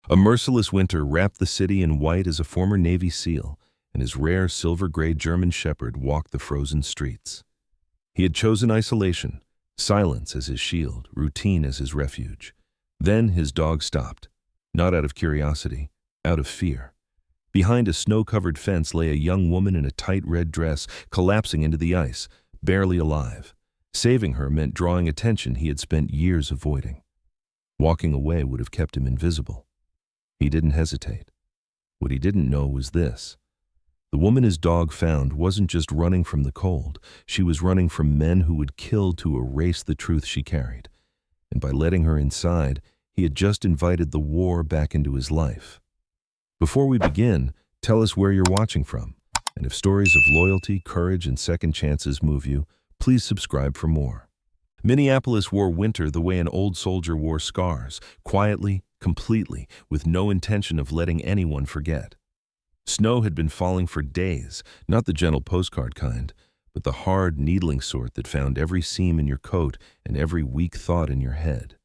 A merciless winter wrapped the city in white as a former Navy SEAL, and his rare silver-gray German shepherd walked the frozen streets. He had chosen isolation, silence as his shield, routine as his refuge. Then his dog stopped, not out of curiosity, out of fear. Behind a snow-covered fence lay a young woman in a tight red dress, collapsing into the ice, barely alive. Saving her meant drawing attention he had spent years avoiding. Walking away would have kept him invisible. He didn't hesitate. What he didn't know was this. The woman his dog found wasn't just running from the cold. She was running from men who would kill to erase the truth she carried. And by letting her inside, he had just invited the war back into his life. Before we begin, tell us where you're watching from. And if stories of loyalty, courage, and second chances move you, please subscribe for more. Minneapolis wore winter the way an old soldier wore scars, quietly, completely, with no intention of letting anyone forget. Snow had been falling for days, not the gentle postcard kind, but the hard, needling sort that found every seam in your coat and every weak thought in your head.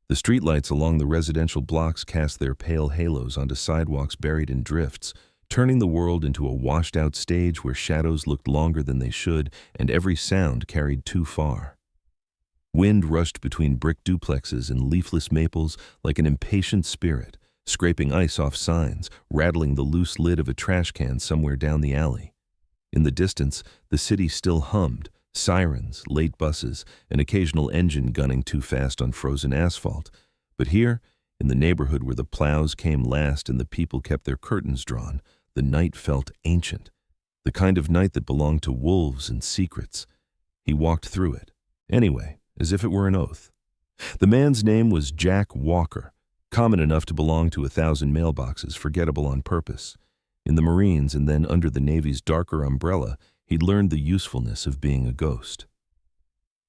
The streetlights along the residential blocks cast their pale halos onto sidewalks buried in drifts, turning the world into a washed-out stage where shadows looked longer than they should and every sound carried too far. Wind rushed between brick duplexes and leafless maples like an impatient spirit, scraping ice off signs, rattling the loose lid of a trash can somewhere down the alley. In the distance, the city still hummed, sirens, late buses, an occasional engine gunning too fast on frozen asphalt. But here, in the neighborhood where the plows came last and the people kept their curtains drawn, the night felt ancient, the kind of night that belonged to wolves and secrets. He walked through it, anyway, as if it were an oath. The man's name was Jack Walker, common enough to belong to 1,000 mailboxes, forgettable on purpose. In the Marines and then under the Navy's darker umbrella, he'd learned the usefulness of being a ghost.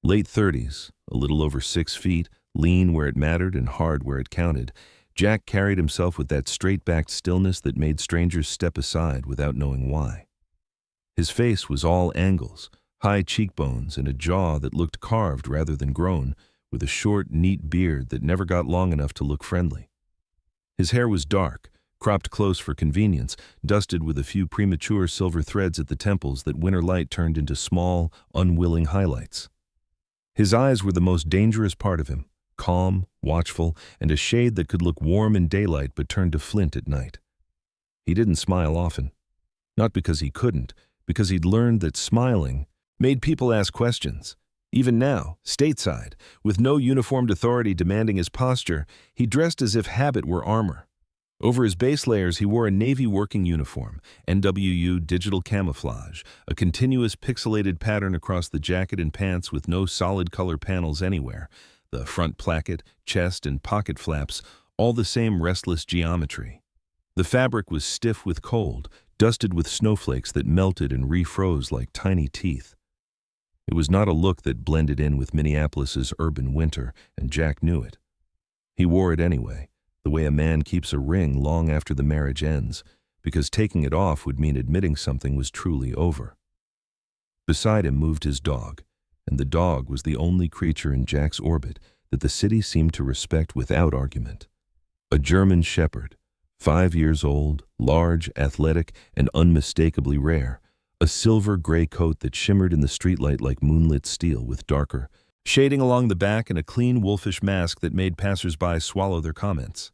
Late 30s, a little over 6 feet, lean where it mattered and hard where it counted, Jack carried himself with that straight-backed stillness that made strangers step aside without knowing why. His face was all angles, high cheekbones and a jaw that looked carved rather than grown, with a short, neat beard that never got long enough to look friendly. His hair was dark, cropped close for convenience, dusted with a few premature silver threads at the temples that winter light turned into small, unwilling highlights. His eyes were the most dangerous part of him, calm, watchful, and a shade that could look warm in daylight but turned to flint at night. He didn't smile often. Not because he couldn't, because he'd learned that smiling made people ask questions. Even now, stateside, with no uniformed authority demanding his posture, he dressed as if habit were armor. Over his base layers, he wore a Navy working uniform, NWU digital camouflage, a continuous pixelated pattern across the jacket and pants with no solid color panels anywhere. The front placket, chest, and pocket flaps, all the same restless geometry. The fabric was stiff with cold, dusted with snowflakes that melted and refroze like tiny teeth. It was not a look that blended in with Minneapolis's urban winter, and Jack knew it. He wore it anyway, the way a man keeps a ring long after the marriage ends, because taking it off would mean admitting something was truly over. Beside him moved his dog, and the dog was the only creature in Jack's orbit that the city seemed to respect without argument. A German shepherd, 5 years old, large, athletic, and unmistakably rare. A silver-gray coat that shimmered in the streetlight like moonlit steel with darker shading along the back and a clean wolfish mask that made passers-by swallow their comments.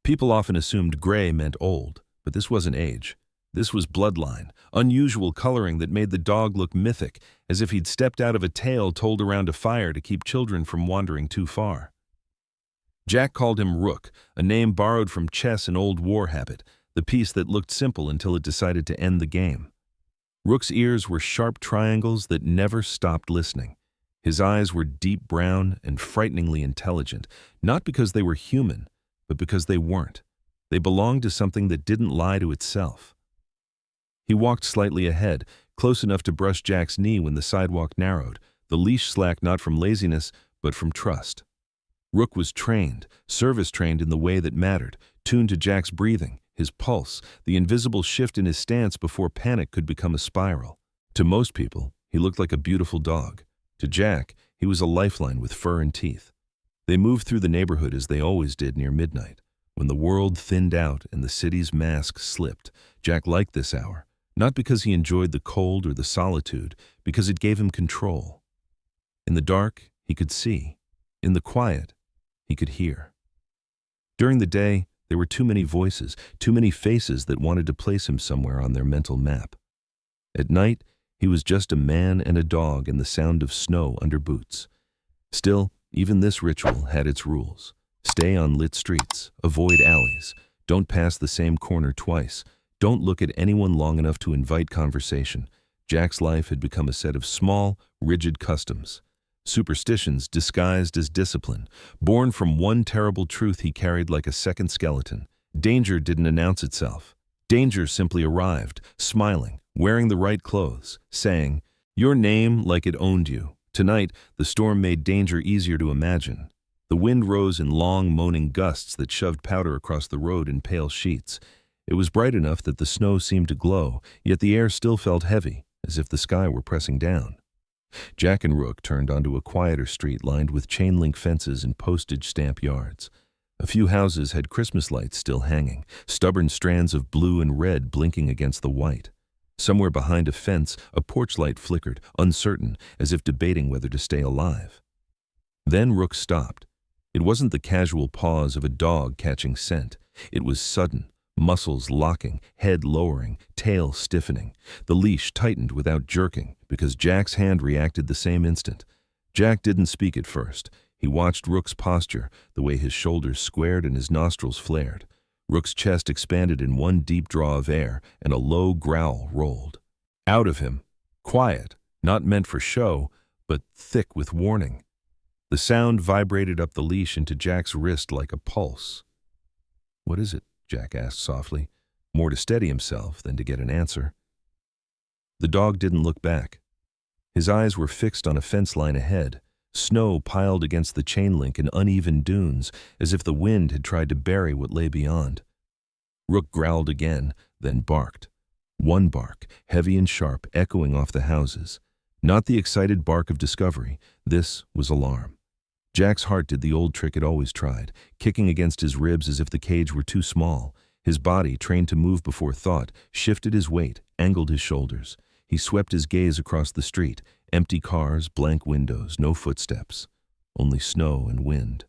People often assumed gray meant old, but this wasn't age. This was bloodline, unusual coloring that made the dog look mythic, as if he'd stepped out of a tale told around a fire to keep children from wandering too far. Jack called him Rook, a name borrowed from chess and old war habit, the piece that looked simple until it decided to end the game. Rook's ears were sharp triangles that never stopped listening. His eyes were deep brown and frighteningly intelligent, not because they were human, but because they weren't. They belonged to something that didn't lie to itself. He walked slightly ahead, close enough to brush Jack's knee when the sidewalk narrowed, the leash slack not from laziness, but from trust. Rook was trained, service-trained in the way that mattered, tuned to Jack's breathing, his pulse, the invisible shift in his stance before panic could become a spiral. To most people, he looked like a beautiful dog. To Jack, he was a lifeline with fur and teeth. They moved through the neighborhood as they always did near midnight, When the world thinned out and the city's mask slipped, Jack liked this hour, not because he enjoyed the cold or the solitude, because it gave him control. In the dark, he could see. In the quiet, he could hear. During the day, there were too many voices, too many faces that wanted to place him somewhere on their mental map. At night, he was just a man and a dog and the sound of snow under boots. Still, even this ritual had its rules. Stay on lit streets, avoid alleys, don't pass the same corner twice, don't look at anyone long enough to invite conversation. Jack's life had become a set of small, rigid customs. Superstitions disguised as discipline, born from one terrible truth he carried like a second skeleton. Danger didn't announce itself. Danger simply arrived, smiling, wearing the right clothes, saying, "Your name like it owned you." Tonight, the storm made danger easier to imagine. The wind rose in long, moaning gusts that shoved powder across the road in pale sheets. It was bright enough that the snow seemed to glow, yet the air still felt heavy, as if the sky were pressing down. Jack and Rook turned onto a quieter street lined with chain-link fences and postage stamp yards. A few houses had Christmas lights still hanging, stubborn strands of blue and red blinking against the white. Somewhere behind a fence, a porch light flickered, uncertain, as if debating whether to stay alive. Then Rook stopped. It wasn't the casual pause of a dog catching scent. It was sudden, muscles locking, head lowering, tail stiffening. The leash tightened without jerking, because Jack's hand reacted the same instant. Jack didn't speak at first. He watched Rook's posture, the way his shoulders squared and his nostrils flared. Rook's chest expanded in one deep draw of air, and a low growl rolled. Out of him, quiet, not meant for show, but thick with warning. The sound vibrated up the leash into Jack's wrist like a pulse. "What is it?" Jack asked softly, more to steady himself than to get an answer. The dog didn't look back. His eyes were fixed on a fence line ahead, snow piled against the chain link in uneven dunes, as if the wind had tried to bury what lay beyond. Rook growled again, then barked. One bark, heavy and sharp, echoing off the houses. Not the excited bark of discovery. This was alarm. Jack's heart did the old trick it always tried, kicking against his ribs as if the cage were too small. His body, trained to move before thought, shifted his weight, angled his shoulders. He swept his gaze across the street. Empty cars, blank windows, no footsteps. Only snow and wind.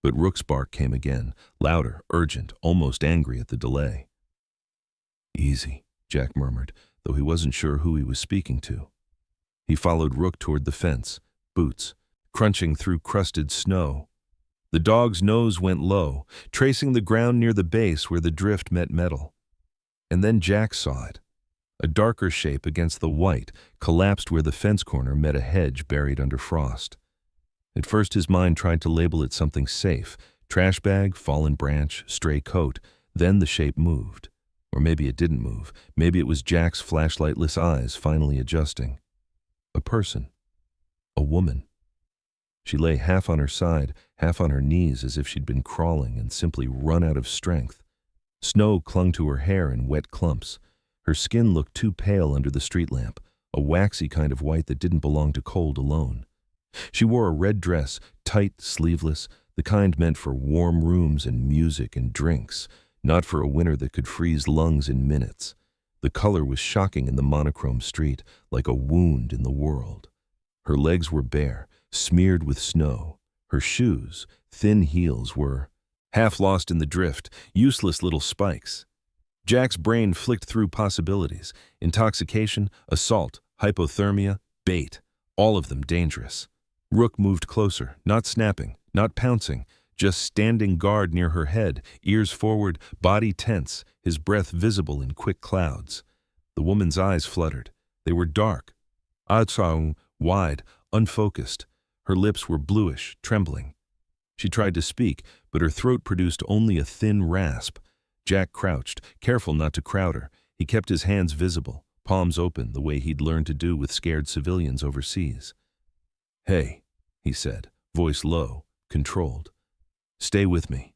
But Rook's bark came again, louder, urgent, almost angry at the delay. "Easy," Jack murmured, though he wasn't sure who he was speaking to. He followed Rook toward the fence, boots, crunching through crusted snow. The dog's nose went low, tracing the ground near the base where the drift met metal. And then Jack saw it. A darker shape against the white collapsed where the fence corner met a hedge buried under frost. At first his mind tried to label it something safe, trash bag, fallen branch, stray coat. Then the shape moved. Or maybe it didn't move. Maybe it was Jack's flashlightless eyes finally adjusting. A person. A woman. She lay half on her side, half on her knees, as if she'd been crawling and simply run out of strength. Snow clung to her hair in wet clumps. Her skin looked too pale under the street lamp, a waxy kind of white that didn't belong to cold alone. She wore a red dress, tight, sleeveless, the kind meant for warm rooms and music and drinks, not for a winter that could freeze lungs in minutes. The color was shocking in the monochrome street, like a wound in the world. Her legs were bare, smeared with snow. Her shoes, thin heels, were half lost in the drift, useless little spikes. Jack's brain flicked through possibilities. Intoxication, assault, hypothermia, bait. All of them dangerous. Rook moved closer, not snapping, not pouncing, just standing guard near her head, ears forward, body tense, his breath visible in quick clouds. The woman's eyes fluttered. They were dark, wide, unfocused. Her lips were bluish, trembling. She tried to speak, but her throat produced only a thin rasp. Jack crouched, careful not to crowd her. He kept his hands visible, palms open, the way he'd learned to do with scared civilians overseas. "Hey," he said, voice low, controlled. "Stay with me."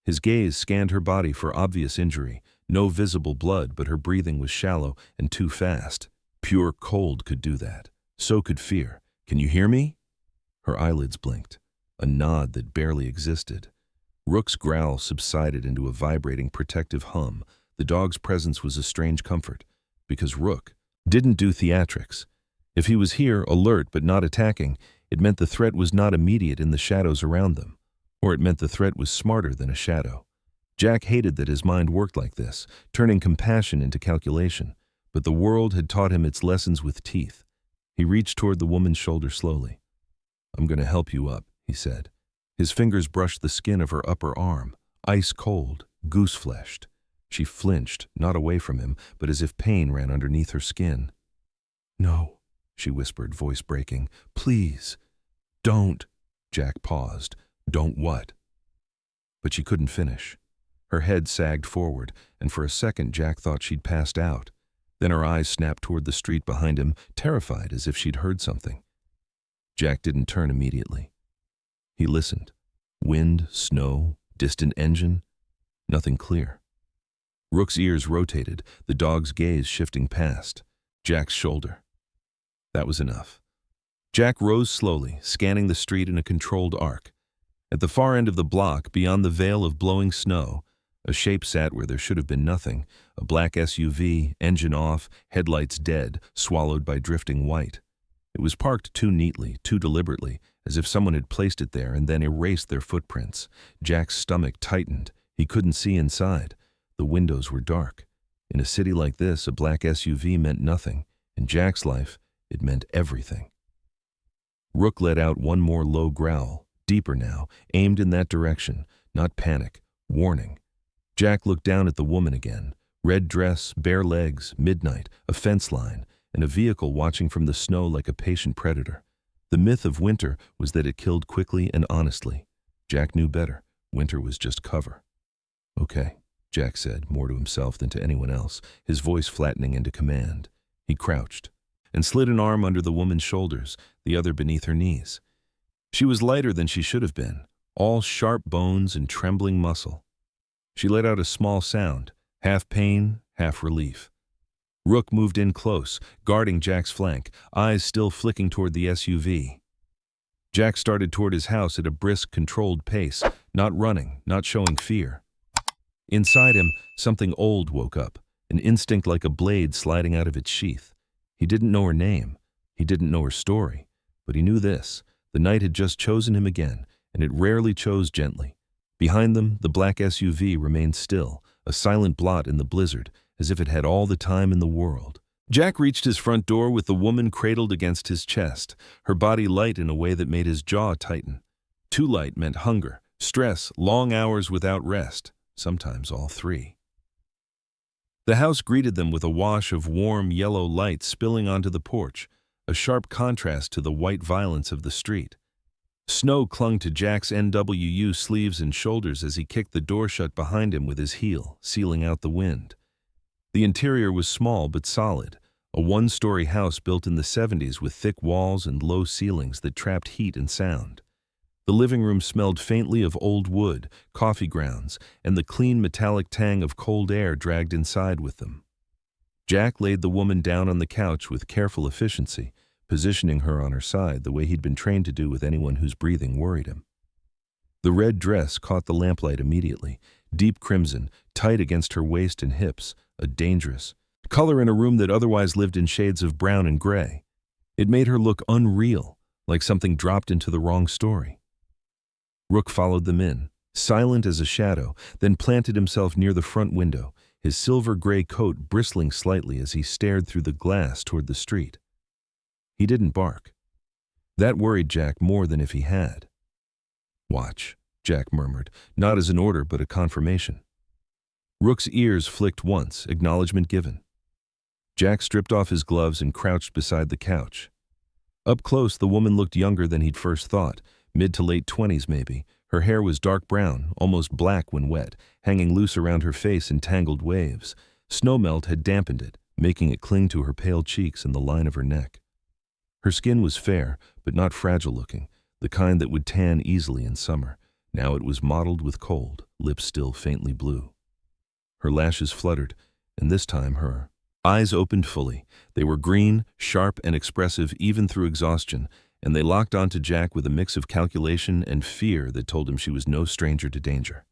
His gaze scanned her body for obvious injury. No visible blood, but her breathing was shallow and too fast. Pure cold could do that. So could fear. "Can you hear me?" Her eyelids blinked, a nod that barely existed. Rook's growl subsided into a vibrating, protective hum. The dog's presence was a strange comfort, because Rook didn't do theatrics. If he was here, alert but not attacking, it meant the threat was not immediate in the shadows around them, or it meant the threat was smarter than a shadow. Jack hated that his mind worked like this, turning compassion into calculation, but the world had taught him its lessons with teeth. He reached toward the woman's shoulder slowly. "I'm going to help you up," he said. His fingers brushed the skin of her upper arm, ice cold, goose-fleshed. She flinched, not away from him, but as if pain ran underneath her skin. "No," she whispered, voice breaking. "Please, don't." Jack paused. "Don't what?" But she couldn't finish. Her head sagged forward, and for a second Jack thought she'd passed out. Then her eyes snapped toward the street behind him, terrified as if she'd heard something. Jack didn't turn immediately. He listened. Wind, snow, distant engine, nothing clear. Rook's ears rotated, the dog's gaze shifting past Jack's shoulder. That was enough. Jack rose slowly, scanning the street in a controlled arc. At the far end of the block, beyond the veil of blowing snow, a shape sat where there should have been nothing, a black SUV, engine off, headlights dead, swallowed by drifting white. It was parked too neatly, too deliberately, as if someone had placed it there and then erased their footprints. Jack's stomach tightened. He couldn't see inside. The windows were dark. In a city like this, a black SUV meant nothing. In Jack's life, it meant everything. Rook let out one more low growl, deeper now, aimed in that direction, not panic, warning. Jack looked down at the woman again. Red dress, bare legs, midnight, a fence line, and a vehicle watching from the snow like a patient predator. The myth of winter was that it killed quickly and honestly. Jack knew better. Winter was just cover. "Okay," Jack said, more to himself than to anyone else, his voice flattening into command. He crouched and slid an arm under the woman's shoulders, the other beneath her knees. She was lighter than she should have been, all sharp bones and trembling muscle. She let out a small sound, half pain, half relief. Rook moved in close, guarding Jack's flank, eyes still flicking toward the SUV. Jack started toward his house at a brisk, controlled pace, not running, not showing fear. Inside him, something old woke up, an instinct like a blade sliding out of its sheath. He didn't know her name. He didn't know her story. But he knew this. The night had just chosen him again, and it rarely chose gently. Behind them, the black SUV remained still, a silent blot in the blizzard, as if it had all the time in the world. Jack reached his front door with the woman cradled against his chest, her body light in a way that made his jaw tighten. Too light meant hunger, stress, long hours without rest, sometimes all three. The house greeted them with a wash of warm yellow light spilling onto the porch, a sharp contrast to the white violence of the street. Snow clung to Jack's NWU sleeves and shoulders as he kicked the door shut behind him with his heel, sealing out the wind. The interior was small but solid, a one-story house built in the 70s with thick walls and low ceilings that trapped heat and sound. The living room smelled faintly of old wood, coffee grounds, and the clean metallic tang of cold air dragged inside with them. Jack laid the woman down on the couch with careful efficiency, positioning her on her side the way he'd been trained to do with anyone whose breathing worried him. The red dress caught the lamplight immediately, deep crimson, tight against her waist and hips, a dangerous color in a room that otherwise lived in shades of brown and gray. It made her look unreal, like something dropped into the wrong story. Rook followed them in, silent as a shadow, then planted himself near the front window, his silver-gray coat bristling slightly as he stared through the glass toward the street. He didn't bark. That worried Jack more than if he had. "Watch," Jack murmured, not as an order but a confirmation. Rook's ears flicked once, acknowledgement given. Jack stripped off his gloves and crouched beside the couch. Up close, the woman looked younger than he'd first thought, mid to late 20s maybe. Her hair was dark brown, almost black when wet, hanging loose around her face in tangled waves. Snowmelt had dampened it, making it cling to her pale cheeks and the line of her neck. Her skin was fair, but not fragile-looking, the kind that would tan easily in summer. Now it was mottled with cold, lips still faintly blue. Her lashes fluttered, and this time her eyes opened fully. They were green, sharp, and expressive even through exhaustion, and they locked onto Jack with a mix of calculation and fear that told him she was no stranger to danger.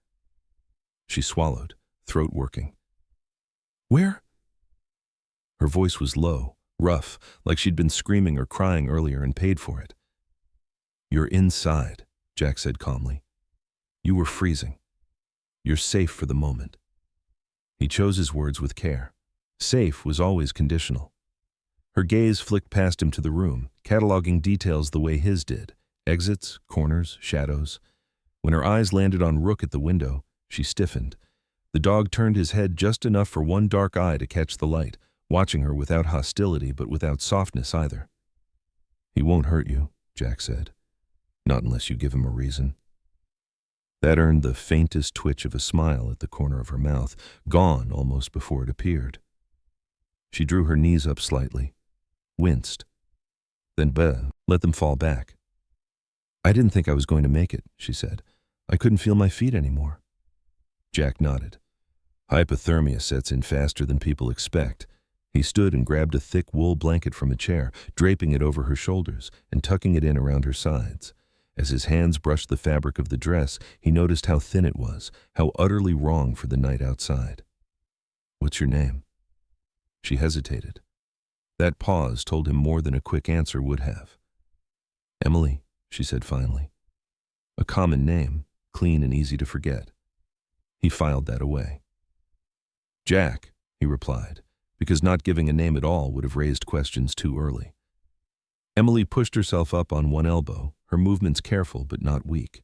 She swallowed, throat working. "Where?" Her voice was low, rough, like she'd been screaming or crying earlier and paid for it. "You're inside," Jack said calmly. "You were freezing. You're safe for the moment." He chose his words with care. Safe was always conditional. Her gaze flicked past him to the room, cataloging details the way his did. Exits, corners, shadows. When her eyes landed on Rook at the window, she stiffened. The dog turned his head just enough for one dark eye to catch the light, watching her without hostility but without softness either. "He won't hurt you," Jack said. "Not unless you give him a reason." That earned the faintest twitch of a smile at the corner of her mouth, gone almost before it appeared. She drew her knees up slightly, winced, then let them fall back. "I didn't think I was going to make it," she said. "I couldn't feel my feet anymore." Jack nodded. "Hypothermia sets in faster than people expect." He stood and grabbed a thick wool blanket from a chair, draping it over her shoulders and tucking it in around her sides. As his hands brushed the fabric of the dress, he noticed how thin it was, how utterly wrong for the night outside. "What's your name?" She hesitated. That pause told him more than a quick answer would have. "Emily," she said finally. A common name, clean and easy to forget. He filed that away. "Jack," he replied, because not giving a name at all would have raised questions too early. Emily pushed herself up on one elbow, her movements careful but not weak.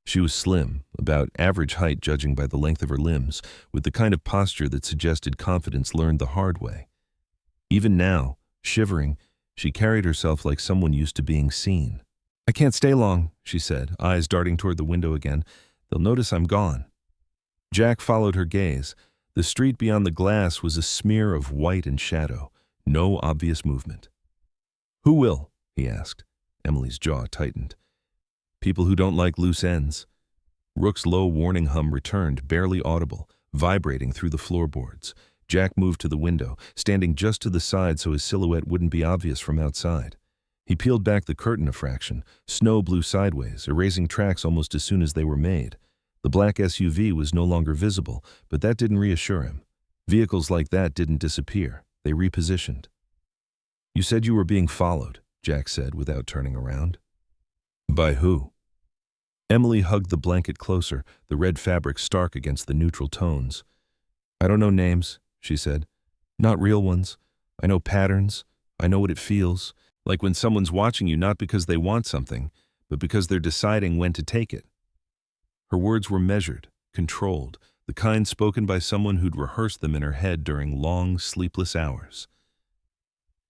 She was slim, about average height judging by the length of her limbs, with the kind of posture that suggested confidence learned the hard way. Even now, shivering, she carried herself like someone used to being seen. "I can't stay long," she said, eyes darting toward the window again. "They'll notice I'm gone." Jack followed her gaze. The street beyond the glass was a smear of white and shadow, no obvious movement. "Who will?" he asked. Emily's jaw tightened. "People who don't like loose ends." Rook's low warning hum returned, barely audible, vibrating through the floorboards. Jack moved to the window, standing just to the side so his silhouette wouldn't be obvious from outside. He peeled back the curtain a fraction. Snow blew sideways, erasing tracks almost as soon as they were made. The black SUV was no longer visible, but that didn't reassure him. Vehicles like that didn't disappear. They repositioned. "You said you were being followed," Jack said without turning around. "By who?" Emily hugged the blanket closer, the red fabric stark against the neutral tones. "I don't know names," she said. "Not real ones. I know patterns. I know what it feels. Like when someone's watching you not because they want something, but because they're deciding when to take it." Her words were measured, controlled, the kind spoken by someone who'd rehearsed them in her head during long, sleepless hours.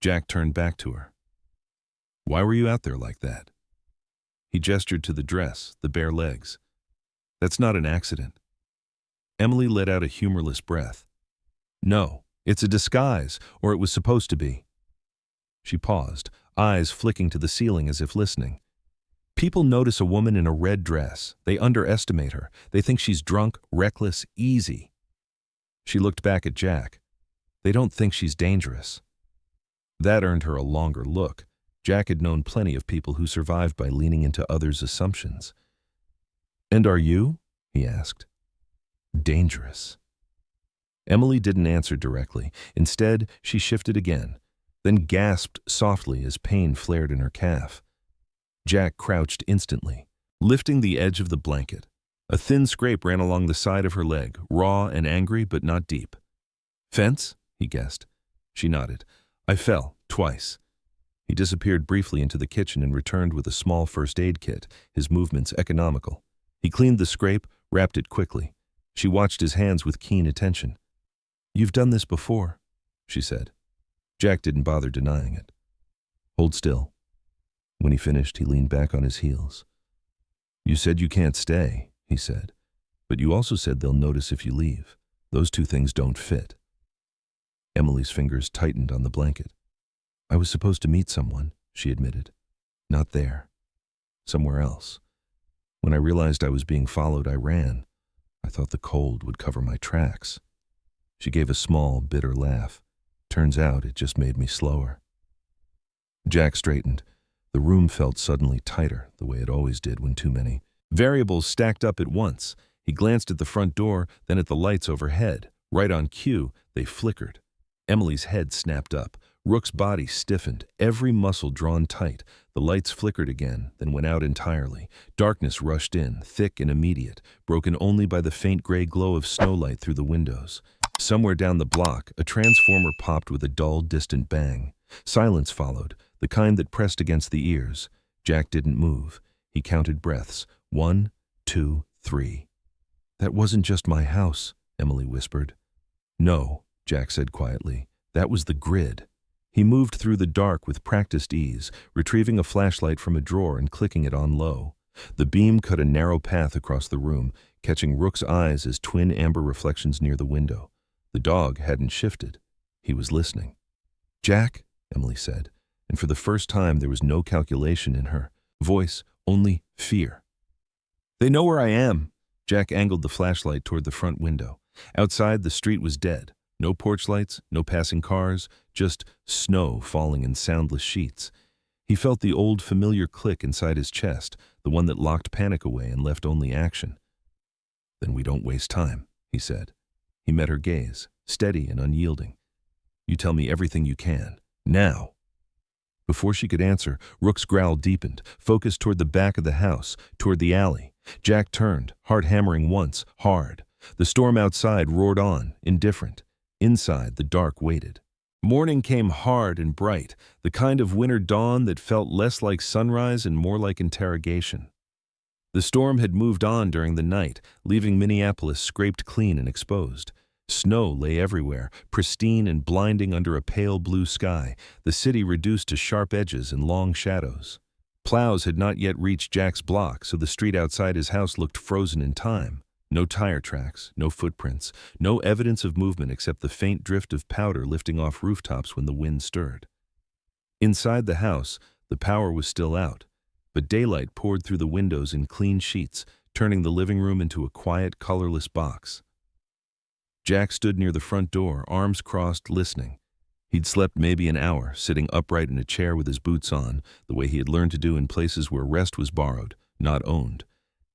Jack turned back to her. "Why were you out there like that?" He gestured to the dress, the bare legs. "That's not an accident." Emily let out a humorless breath. "No, it's a disguise, or it was supposed to be." She paused, eyes flicking to the ceiling as if listening. "People notice a woman in a red dress. They underestimate her. They think she's drunk, reckless, easy." She looked back at Jack. "They don't think she's dangerous." That earned her a longer look. Jack had known plenty of people who survived by leaning into others' assumptions. "And are you?" he asked. "Dangerous." Emily didn't answer directly. Instead, she shifted again, then gasped softly as pain flared in her calf. Jack crouched instantly, lifting the edge of the blanket. A thin scrape ran along the side of her leg, raw and angry but not deep. "Fence?" he guessed. She nodded. "I fell, twice." He disappeared briefly into the kitchen and returned with a small first aid kit, his movements economical. He cleaned the scrape, wrapped it quickly. She watched his hands with keen attention. "You've done this before," she said. Jack didn't bother denying it. "Hold still." When he finished, he leaned back on his heels. "You said you can't stay," he said, "but you also said they'll notice if you leave. Those two things don't fit." Emily's fingers tightened on the blanket. "I was supposed to meet someone," she admitted. "Not there. Somewhere else. When I realized I was being followed, I ran. I thought the cold would cover my tracks." She gave a small, bitter laugh. "Turns out it just made me slower." Jack straightened. The room felt suddenly tighter, the way it always did when too many variables stacked up at once. He glanced at the front door, then at the lights overhead. Right on cue, they flickered. Emily's head snapped up. Rook's body stiffened, every muscle drawn tight. The lights flickered again, then went out entirely. Darkness rushed in, thick and immediate, broken only by the faint gray glow of snowlight through the windows. Somewhere down the block, a transformer popped with a dull, distant bang. Silence followed, the kind that pressed against the ears. Jack didn't move. He counted breaths. 1, 2, 3. "That wasn't just my house," Emily whispered. "No," Jack said quietly. "That was the grid." He moved through the dark with practiced ease, retrieving a flashlight from a drawer and clicking it on low. The beam cut a narrow path across the room, catching Rook's eyes as twin amber reflections near the window. The dog hadn't shifted. He was listening. "Jack," Emily said, and for the first time there was no calculation in her voice, only fear. "They know where I am." Jack angled the flashlight toward the front window. Outside, the street was dead. No porch lights, no passing cars, just snow falling in soundless sheets. He felt the old familiar click inside his chest, the one that locked panic away and left only action. "Then we don't waste time," he said. He met her gaze, steady and unyielding. "You tell me everything you can, now." Before she could answer, Rook's growl deepened, focused toward the back of the house, toward the alley. Jack turned, heart hammering once, hard. The storm outside roared on, indifferent. Inside, the dark waited. Morning came hard and bright, the kind of winter dawn that felt less like sunrise and more like interrogation. The storm had moved on during the night, leaving Minneapolis scraped clean and exposed. Snow lay everywhere, pristine and blinding under a pale blue sky, the city reduced to sharp edges and long shadows. Plows had not yet reached Jack's block, so the street outside his house looked frozen in time. No tire tracks, no footprints, no evidence of movement except the faint drift of powder lifting off rooftops when the wind stirred. Inside the house, the power was still out, but daylight poured through the windows in clean sheets, turning the living room into a quiet, colorless box. Jack stood near the front door, arms crossed, listening. He'd slept maybe an hour, sitting upright in a chair with his boots on, the way he had learned to do in places where rest was borrowed, not owned.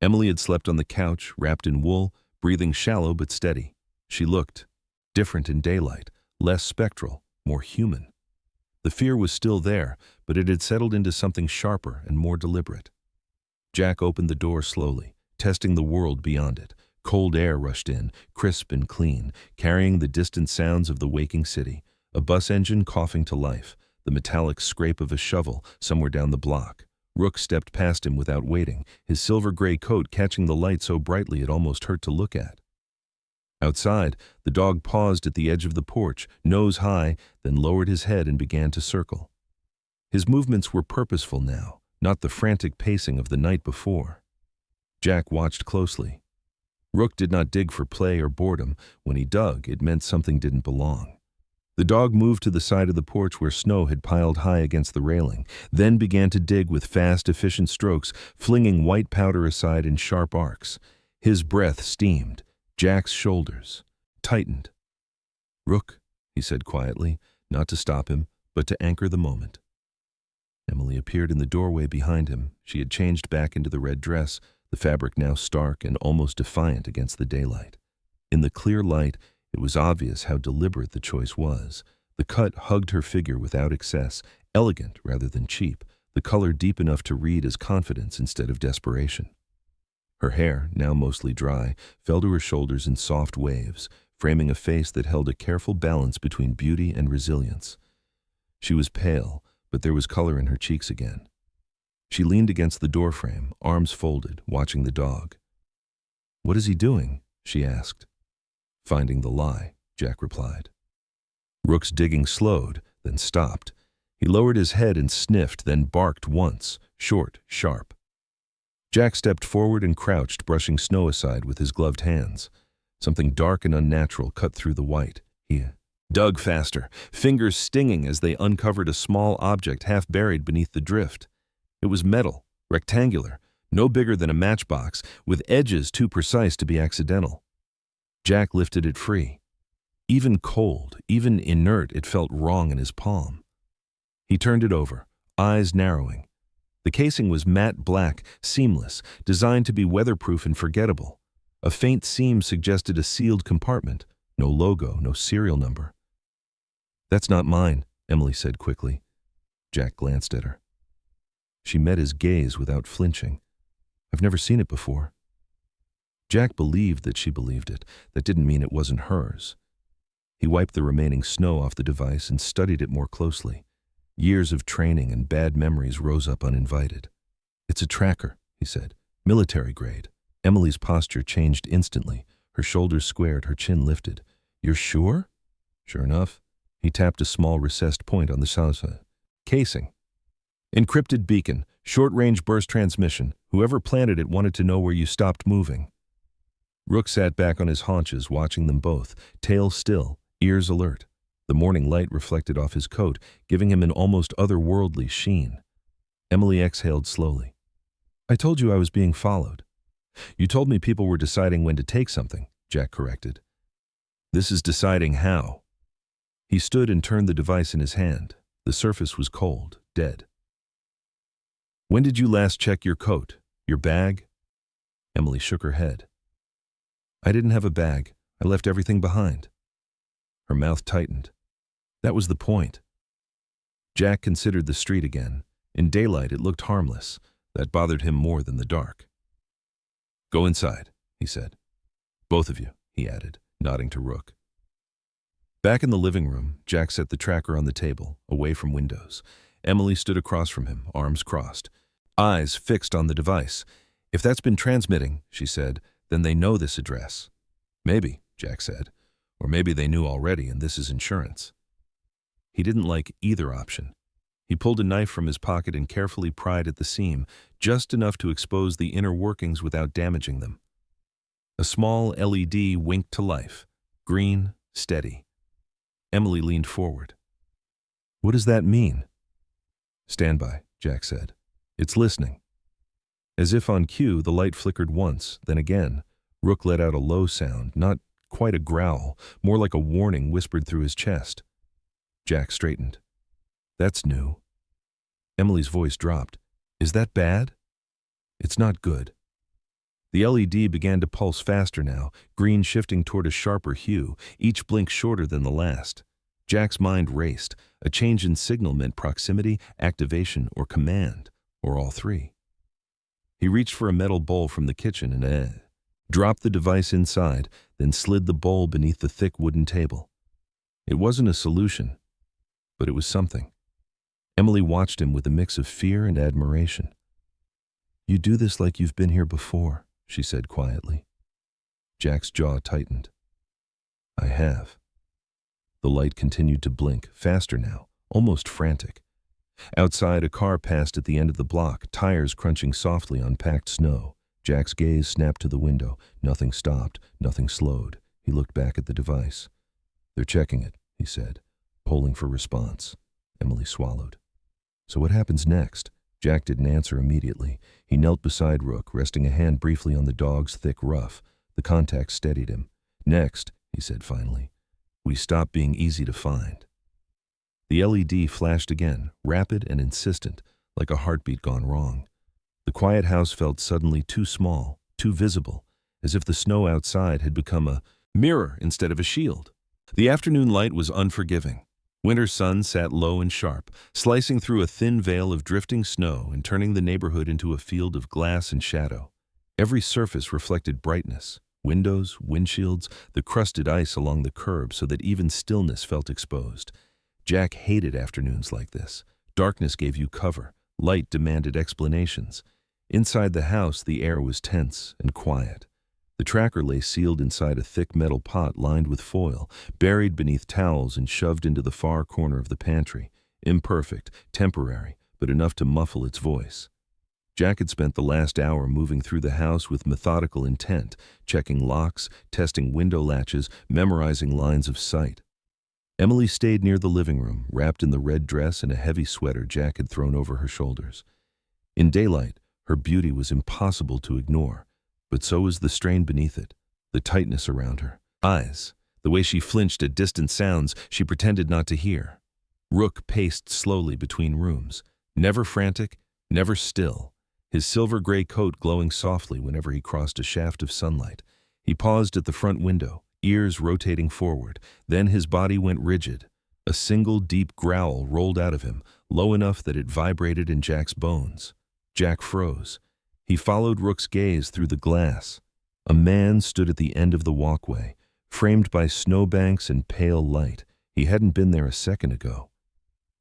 Emily had slept on the couch, wrapped in wool, breathing shallow but steady. She looked different in daylight, less spectral, more human. The fear was still there, but it had settled into something sharper and more deliberate. Jack opened the door slowly, testing the world beyond it. Cold air rushed in, crisp and clean, carrying the distant sounds of the waking city. A bus engine coughing to life, the metallic scrape of a shovel somewhere down the block. Rook stepped past him without waiting, his silver-gray coat catching the light so brightly it almost hurt to look at. Outside, the dog paused at the edge of the porch, nose high, then lowered his head and began to circle. His movements were purposeful now, not the frantic pacing of the night before. Jack watched closely. Rook did not dig for play or boredom. When he dug, it meant something didn't belong. The dog moved to the side of the porch where snow had piled high against the railing, then began to dig with fast, efficient strokes, flinging white powder aside in sharp arcs. His breath steamed. Jack's shoulders tightened. "Rook," he said quietly, not to stop him, but to anchor the moment. Emily appeared in the doorway behind him. She had changed back into the red dress, the fabric now stark and almost defiant against the daylight. In the clear light, it was obvious how deliberate the choice was. The cut hugged her figure without excess, elegant rather than cheap, the color deep enough to read as confidence instead of desperation. Her hair, now mostly dry, fell to her shoulders in soft waves, framing a face that held a careful balance between beauty and resilience. She was pale, but there was color in her cheeks again. She leaned against the doorframe, arms folded, watching the dog. "What is he doing?" she asked. "Finding the lie," Jack replied. Rook's digging slowed, then stopped. He lowered his head and sniffed, then barked once, short, sharp. Jack stepped forward and crouched, brushing snow aside with his gloved hands. Something dark and unnatural cut through the white. He dug faster, fingers stinging as they uncovered a small object half buried beneath the drift. It was metal, rectangular, no bigger than a matchbox, with edges too precise to be accidental. Jack lifted it free. Even cold, even inert, it felt wrong in his palm. He turned it over, eyes narrowing. The casing was matte black, seamless, designed to be weatherproof and forgettable. A faint seam suggested a sealed compartment. No logo, no serial number. "That's not mine," Emily said quickly. Jack glanced at her. She met his gaze without flinching. "I've never seen it before." Jack believed that she believed it. That didn't mean it wasn't hers. He wiped the remaining snow off the device and studied it more closely. Years of training and bad memories rose up uninvited. "It's a tracker," he said. "Military grade." Emily's posture changed instantly. Her shoulders squared, her chin lifted. "You're sure?" Sure enough, he tapped a small recessed point on the salsa. "Casing. Encrypted beacon, short-range burst transmission. Whoever planted it wanted to know where you stopped moving." Rook sat back on his haunches, watching them both, tail still, ears alert. The morning light reflected off his coat, giving him an almost otherworldly sheen. Emily exhaled slowly. "I told you I was being followed." "You told me people were deciding when to take something," Jack corrected. "This is deciding how." He stood and turned the device in his hand. The surface was cold, dead. "When did you last check your coat? Your bag?" Emily shook her head. "I didn't have a bag. I left everything behind." Her mouth tightened. That was the point. Jack considered the street again. In daylight, it looked harmless. That bothered him more than the dark. "Go inside," he said. "Both of you," he added, nodding to Rook. Back in the living room, Jack set the tracker on the table, away from windows. Emily stood across from him, arms crossed, eyes fixed on the device. "If that's been transmitting," she said, "then they know this address." "Maybe," Jack said. "Or maybe they knew already and this is insurance." He didn't like either option. He pulled a knife from his pocket and carefully pried at the seam, just enough to expose the inner workings without damaging them. A small LED winked to life, green, steady. Emily leaned forward. "What does that mean?" "Stand by," Jack said. "It's listening." As if on cue, the light flickered once, then again. Rook let out a low sound, not quite a growl, more like a warning whispered through his chest. Jack straightened. "That's new." Emily's voice dropped. "Is that bad?" "It's not good." The LED began to pulse faster now, green shifting toward a sharper hue, each blink shorter than the last. Jack's mind raced. A change in signal meant proximity, activation, or command, or all three. He reached for a metal bowl from the kitchen and dropped the device inside, then slid the bowl beneath the thick wooden table. It wasn't a solution, but it was something. Emily watched him with a mix of fear and admiration. "You do this like you've been here before," she said quietly. Jack's jaw tightened. "I have." The light continued to blink, faster now, almost frantic. Outside, a car passed at the end of the block, tires crunching softly on packed snow. Jack's gaze snapped to the window. Nothing stopped, nothing slowed. He looked back at the device. "They're checking it," he said, polling for response. Emily swallowed. "So what happens next?" Jack didn't answer immediately. He knelt beside Rook, resting a hand briefly on the dog's thick ruff. The contact steadied him. "Next," he said finally, "we stop being easy to find." The LED flashed again, rapid and insistent, like a heartbeat gone wrong. The quiet house felt suddenly too small, too visible, as if the snow outside had become a mirror instead of a shield. The afternoon light was unforgiving. Winter sun sat low and sharp, slicing through a thin veil of drifting snow and turning the neighborhood into a field of glass and shadow. Every surface reflected brightness. Windows, windshields, the crusted ice along the curb so that even stillness felt exposed. Jack hated afternoons like this. Darkness gave you cover. Light demanded explanations. Inside the house, the air was tense and quiet. The tracker lay sealed inside a thick metal pot lined with foil, buried beneath towels and shoved into the far corner of the pantry. Imperfect, temporary, but enough to muffle its voice. Jack had spent the last hour moving through the house with methodical intent, checking locks, testing window latches, memorizing lines of sight. Emily stayed near the living room, wrapped in the red dress and a heavy sweater Jack had thrown over her shoulders. In daylight, her beauty was impossible to ignore, but so was the strain beneath it, the tightness around her eyes, the way she flinched at distant sounds she pretended not to hear. Rook paced slowly between rooms, never frantic, never still, his silver-gray coat glowing softly whenever he crossed a shaft of sunlight. He paused at the front window, ears rotating forward. Then his body went rigid. A single deep growl rolled out of him, low enough that it vibrated in Jack's bones. Jack froze. He followed Rook's gaze through the glass. A man stood at the end of the walkway, framed by snowbanks and pale light. He hadn't been there a second ago.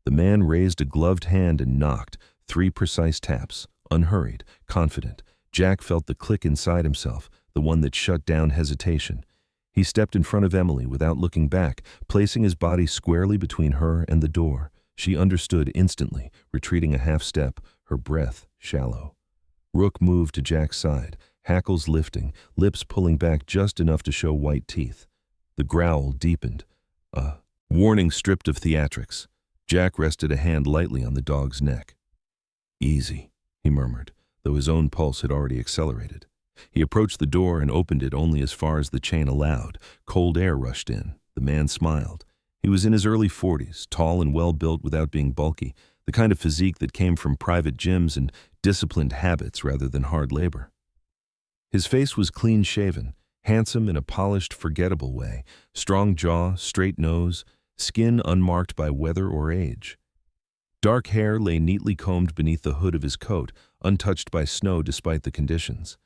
The man raised a gloved hand and knocked, 3 precise taps, unhurried, confident. Jack felt the click inside himself, the one that shut down hesitation. He stepped in front of Emily without looking back, placing his body squarely between her and the door. She understood instantly, retreating a half step, her breath shallow. Rook moved to Jack's side, hackles lifting, lips pulling back just enough to show white teeth. The growl deepened. A warning stripped of theatrics. Jack rested a hand lightly on the dog's neck. "Easy," he murmured, though his own pulse had already accelerated. He approached the door and opened it only as far as the chain allowed. Cold air rushed in. The man smiled. He was in his early 40s, tall and well-built without being bulky, the kind of physique that came from private gyms and disciplined habits rather than hard labor. His face was clean-shaven, handsome in a polished, forgettable way, strong jaw, straight nose, skin unmarked by weather or age. Dark hair lay neatly combed beneath the hood of his coat, untouched by snow despite the conditions.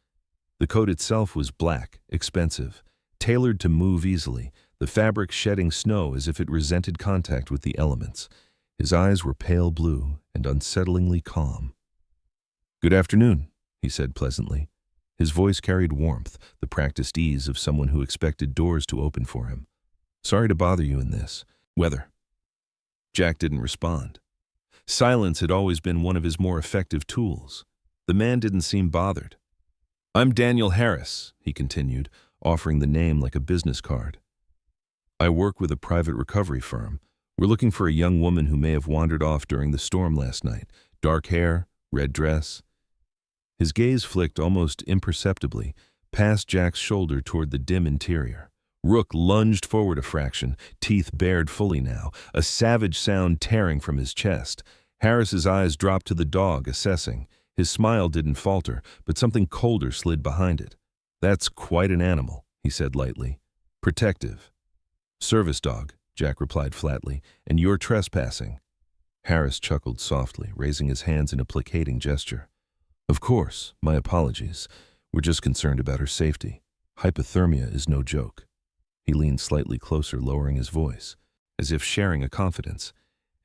The coat itself was black, expensive, tailored to move easily, the fabric shedding snow as if it resented contact with the elements. His eyes were pale blue and unsettlingly calm. "Good afternoon," he said pleasantly. His voice carried warmth, the practiced ease of someone who expected doors to open for him. "Sorry to bother you in this weather." Jack didn't respond. Silence had always been one of his more effective tools. The man didn't seem bothered. "I'm Daniel Harris," he continued, offering the name like a business card. "I work with a private recovery firm. We're looking for a young woman who may have wandered off during the storm last night. Dark hair, red dress." His gaze flicked almost imperceptibly past Jack's shoulder toward the dim interior. Rook lunged forward a fraction, teeth bared fully now, a savage sound tearing from his chest. Harris's eyes dropped to the dog, assessing. His smile didn't falter, but something colder slid behind it. "That's quite an animal," he said lightly. "Protective." "Service dog," Jack replied flatly, "and you're trespassing." Harris chuckled softly, raising his hands in a placating gesture. "Of course, my apologies. We're just concerned about her safety. Hypothermia is no joke." He leaned slightly closer, lowering his voice, as if sharing a confidence.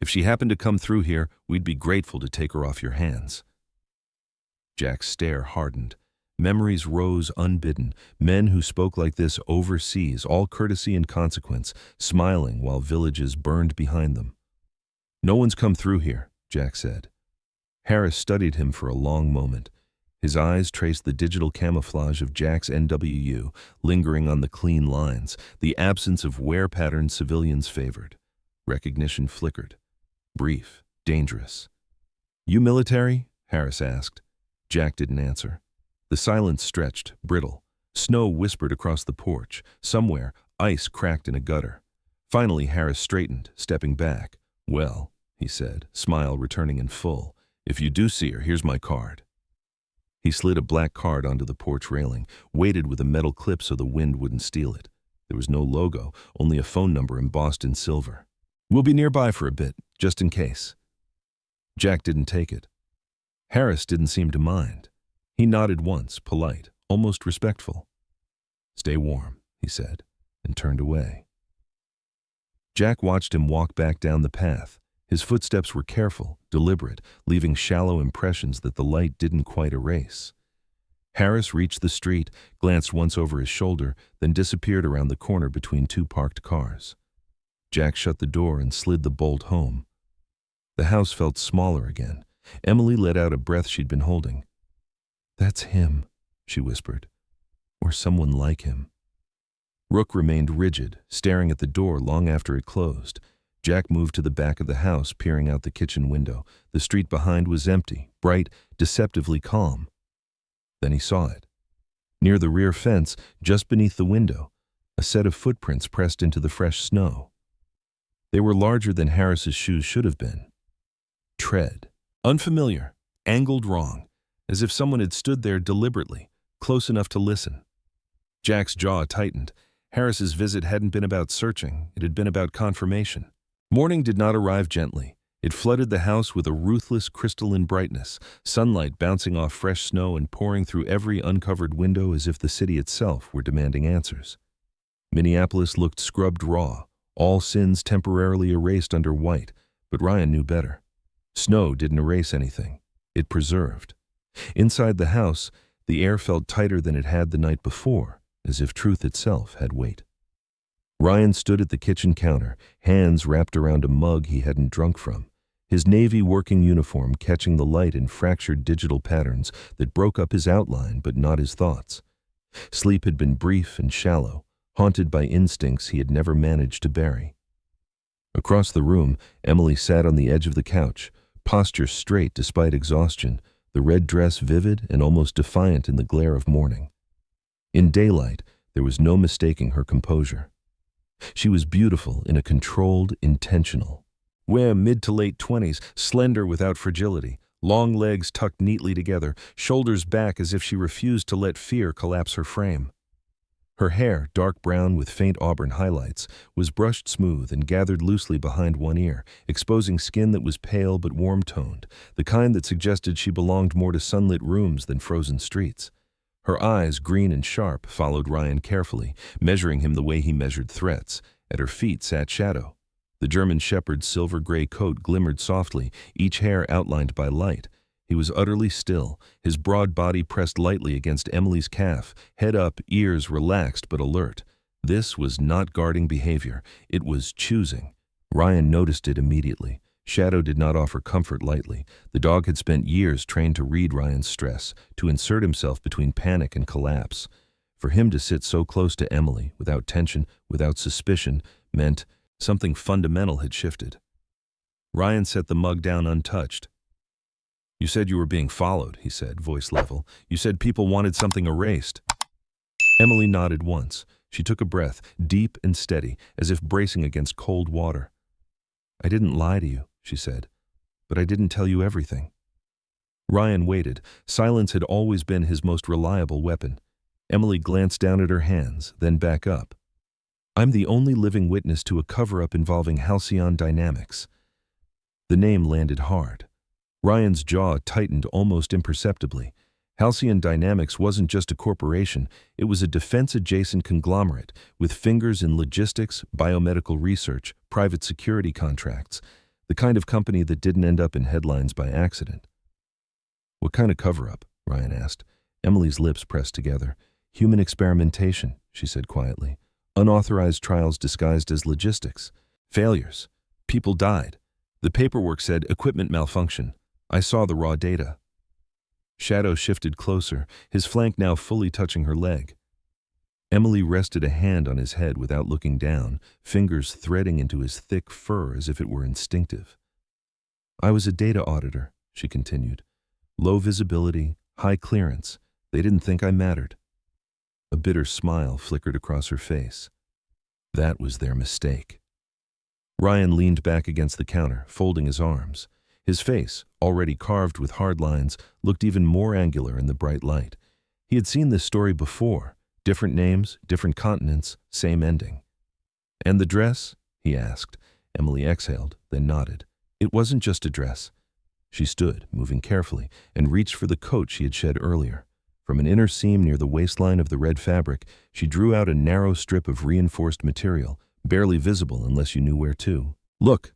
"If she happened to come through here, we'd be grateful to take her off your hands." Jack's stare hardened. Memories rose unbidden, men who spoke like this overseas, all courtesy and consequence, smiling while villages burned behind them. "No one's come through here," Jack said. Harris studied him for a long moment. His eyes traced the digital camouflage of Jack's NWU, lingering on the clean lines, the absence of wear patterns civilians favored. Recognition flickered. Brief, dangerous. "You military?" Harris asked. Jack didn't answer. The silence stretched, brittle. Snow whispered across the porch. Somewhere, ice cracked in a gutter. Finally, Harris straightened, stepping back. "Well," he said, smile returning in full, "if you do see her, here's my card." He slid a black card onto the porch railing, weighted with a metal clip so the wind wouldn't steal it. There was no logo, only a phone number embossed in silver. "We'll be nearby for a bit, just in case." Jack didn't take it. Harris didn't seem to mind. He nodded once, polite, almost respectful. "Stay warm," he said, and turned away. Jack watched him walk back down the path. His footsteps were careful, deliberate, leaving shallow impressions that the light didn't quite erase. Harris reached the street, glanced once over his shoulder, then disappeared around the corner between 2 parked cars. Jack shut the door and slid the bolt home. The house felt smaller again. Emily let out a breath she'd been holding. "That's him," she whispered, "or someone like him." Rook remained rigid, staring at the door long after it closed. Jack moved to the back of the house, peering out the kitchen window. The street behind was empty, bright, deceptively calm. Then he saw it. Near the rear fence, just beneath the window, a set of footprints pressed into the fresh snow. They were larger than Harris's shoes should have been. Tread. Unfamiliar, angled wrong, as if someone had stood there deliberately, close enough to listen. Jack's jaw tightened. Harris's visit hadn't been about searching, it had been about confirmation. Morning did not arrive gently. It flooded the house with a ruthless crystalline brightness, sunlight bouncing off fresh snow and pouring through every uncovered window as if the city itself were demanding answers. Minneapolis looked scrubbed raw, all sins temporarily erased under white, but Ryan knew better. Snow didn't erase anything. It preserved. Inside the house, the air felt tighter than it had the night before, as if truth itself had weight. Ryan stood at the kitchen counter, hands wrapped around a mug he hadn't drunk from, his Navy working uniform catching the light in fractured digital patterns that broke up his outline but not his thoughts. Sleep had been brief and shallow, haunted by instincts he had never managed to bury. Across the room, Emily sat on the edge of the couch, posture straight despite exhaustion, the red dress vivid and almost defiant in the glare of morning. In daylight, there was no mistaking her composure. She was beautiful in a controlled, intentional way, mid to late 20s, slender without fragility, long legs tucked neatly together, shoulders back as if she refused to let fear collapse her frame. Her hair, dark brown with faint auburn highlights, was brushed smooth and gathered loosely behind one ear, exposing skin that was pale but warm-toned, the kind that suggested she belonged more to sunlit rooms than frozen streets. Her eyes, green and sharp, followed Ryan carefully, measuring him the way he measured threats. At her feet sat Shadow. The German shepherd's silver-gray coat glimmered softly, each hair outlined by light. He was utterly still, his broad body pressed lightly against Emily's calf, head up, ears relaxed but alert. This was not guarding behavior, it was choosing. Ryan noticed it immediately. Shadow did not offer comfort lightly. The dog had spent years trained to read Ryan's stress, to insert himself between panic and collapse. For him to sit so close to Emily, without tension, without suspicion, meant something fundamental had shifted. Ryan set the mug down untouched. "You said you were being followed," he said, voice level. "You said people wanted something erased." Emily nodded once. She took a breath, deep and steady, as if bracing against cold water. "I didn't lie to you," she said, "but I didn't tell you everything." Ryan waited. Silence had always been his most reliable weapon. Emily glanced down at her hands, then back up. "I'm the only living witness to a cover-up involving Halcyon Dynamics." The name landed hard. Ryan's jaw tightened almost imperceptibly. Halcyon Dynamics wasn't just a corporation, it was a defense-adjacent conglomerate with fingers in logistics, biomedical research, private security contracts, the kind of company that didn't end up in headlines by accident. "What kind of cover-up?" Ryan asked. Emily's lips pressed together. "Human experimentation," she said quietly. "Unauthorized trials disguised as logistics. Failures. People died. The paperwork said equipment malfunction. I saw the raw data." Shadow shifted closer, his flank now fully touching her leg. Emily rested a hand on his head without looking down, fingers threading into his thick fur as if it were instinctive. "I was a data auditor," she continued. "Low visibility, high clearance. They didn't think I mattered." A bitter smile flickered across her face. That was their mistake. Ryan leaned back against the counter, folding his arms. His face, already carved with hard lines, looked even more angular in the bright light. He had seen this story before. Different names, different continents, same ending. "And the dress?" he asked. Emily exhaled, then nodded. It wasn't just a dress. She stood, moving carefully, and reached for the coat she had shed earlier. From an inner seam near the waistline of the red fabric, she drew out a narrow strip of reinforced material, barely visible unless you knew where to. "Look,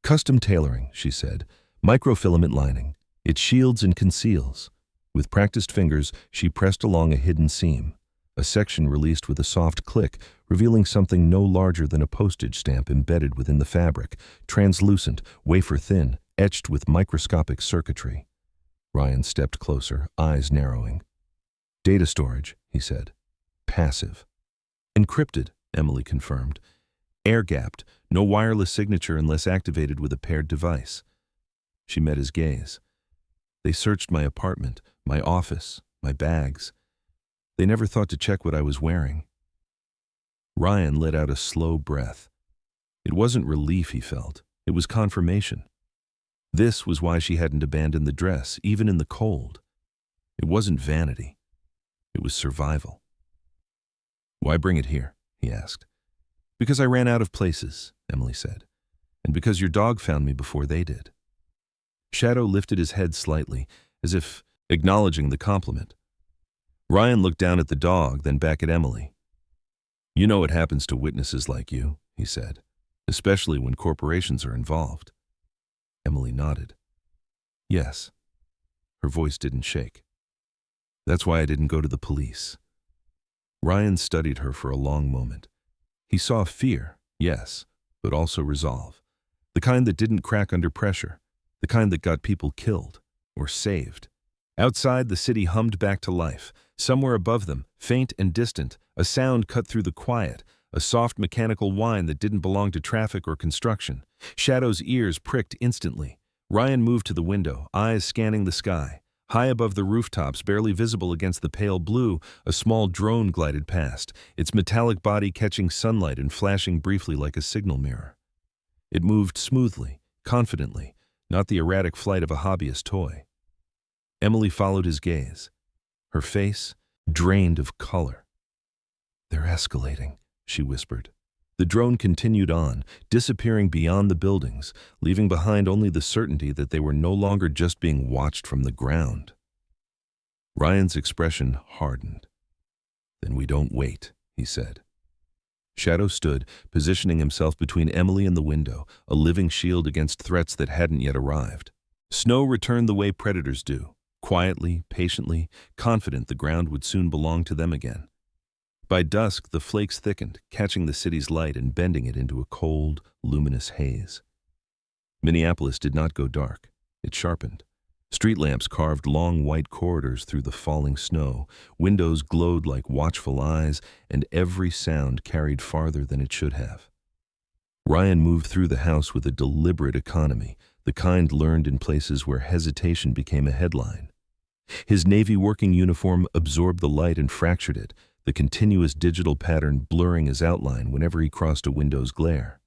custom tailoring," she said. "Microfilament lining. It shields and conceals." With practiced fingers, she pressed along a hidden seam. A section released with a soft click, revealing something no larger than a postage stamp embedded within the fabric, translucent, wafer-thin, etched with microscopic circuitry. Ryan stepped closer, eyes narrowing. "Data storage," he said. "Passive." "Encrypted," Emily confirmed. "Air-gapped, no wireless signature unless activated with a paired device." She met his gaze. "They searched my apartment, my office, my bags. They never thought to check what I was wearing." Ryan let out a slow breath. It wasn't relief he felt, it was confirmation. This was why she hadn't abandoned the dress, even in the cold. It wasn't vanity. It was survival. "Why bring it here?" he asked. "Because I ran out of places," Emily said. "And because your dog found me before they did." Shadow lifted his head slightly, as if acknowledging the compliment. Ryan looked down at the dog, then back at Emily. "You know what happens to witnesses like you," he said, "especially when corporations are involved." Emily nodded. "Yes." Her voice didn't shake. "That's why I didn't go to the police." Ryan studied her for a long moment. He saw fear, yes, but also resolve. The kind that didn't crack under pressure. The kind that got people killed or saved. Outside, the city hummed back to life. Somewhere above them, faint and distant, a sound cut through the quiet, a soft mechanical whine that didn't belong to traffic or construction. Shadow's ears pricked instantly. Ryan moved to the window, eyes scanning the sky. High above the rooftops, barely visible against the pale blue, a small drone glided past, its metallic body catching sunlight and flashing briefly like a signal mirror. It moved smoothly, confidently, not the erratic flight of a hobbyist toy. Emily followed his gaze. Her face drained of color. "They're escalating," she whispered. The drone continued on, disappearing beyond the buildings, leaving behind only the certainty that they were no longer just being watched from the ground. Ryan's expression hardened. "Then we don't wait," he said. Shadow stood, positioning himself between Emily and the window, a living shield against threats that hadn't yet arrived. Snow returned the way predators do, quietly, patiently, confident the ground would soon belong to them again. By dusk, the flakes thickened, catching the city's light and bending it into a cold, luminous haze. Minneapolis did not go dark. It sharpened. Street lamps carved long white corridors through the falling snow, windows glowed like watchful eyes, and every sound carried farther than it should have. Ryan moved through the house with a deliberate economy, the kind learned in places where hesitation became a headline. His Navy working uniform absorbed the light and fractured it, the continuous digital pattern blurring his outline whenever he crossed a window's glare.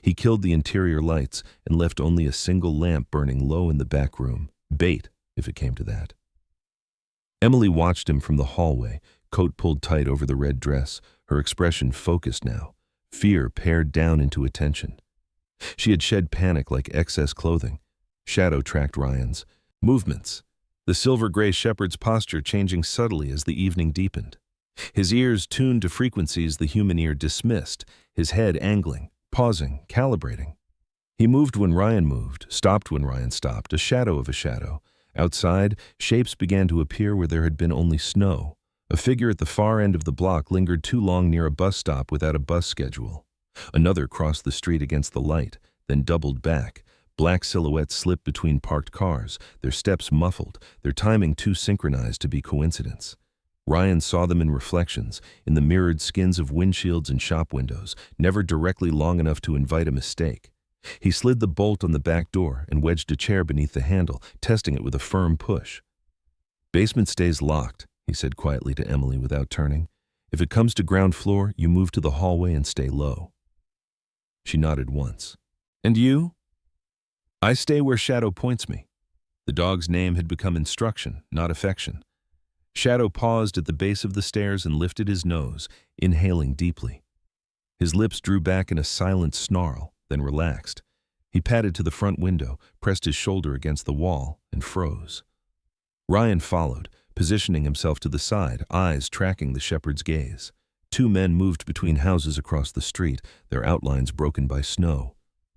He killed the interior lights and left only a single lamp burning low in the back room, bait if it came to that. Emily watched him from the hallway, coat pulled tight over the red dress, her expression focused now, fear pared down into attention. She had shed panic like excess clothing. Shadow tracked Ryan's movements, the silver-gray shepherd's posture changing subtly as the evening deepened. His ears tuned to frequencies the human ear dismissed, his head angling, pausing, calibrating. He moved when Ryan moved, stopped when Ryan stopped, a shadow of a shadow. Outside, shapes began to appear where there had been only snow. A figure at the far end of the block lingered too long near a bus stop without a bus schedule. Another crossed the street against the light, then doubled back. Black silhouettes slipped between parked cars, their steps muffled, their timing too synchronized to be coincidence. Ryan saw them in reflections, in the mirrored skins of windshields and shop windows, never directly long enough to invite a mistake. He slid the bolt on the back door and wedged a chair beneath the handle, testing it with a firm push. "Basement stays locked," he said quietly to Emily without turning. "If it comes to ground floor, you move to the hallway and stay low." She nodded once. "And you?" "I stay where Shadow points me." The dog's name had become instruction, not affection. Shadow paused at the base of the stairs and lifted his nose, inhaling deeply. His lips drew back in a silent snarl, then relaxed. He padded to the front window, pressed his shoulder against the wall, and froze. Ryan followed, positioning himself to the side, eyes tracking the shepherd's gaze. Two men moved between houses across the street, their outlines broken by snow.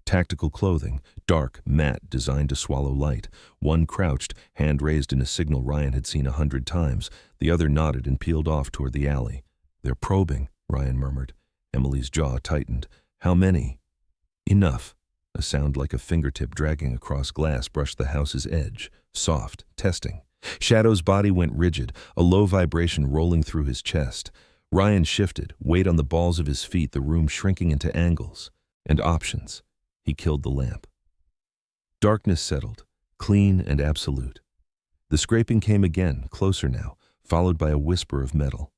Tactical clothing, dark, matte, designed to swallow light. One crouched, hand raised in a signal Ryan had seen 100 times. The other nodded and peeled off toward the alley. "They're probing," Ryan murmured. Emily's jaw tightened. "How many?" "Enough." A sound like a fingertip dragging across glass brushed the house's edge. Soft, testing. Shadow's body went rigid, a low vibration rolling through his chest. Ryan shifted, weight on the balls of his feet, the room shrinking into angles. And options. He killed the lamp. Darkness settled, clean and absolute. The scraping came again, closer now, followed by a whisper of metal.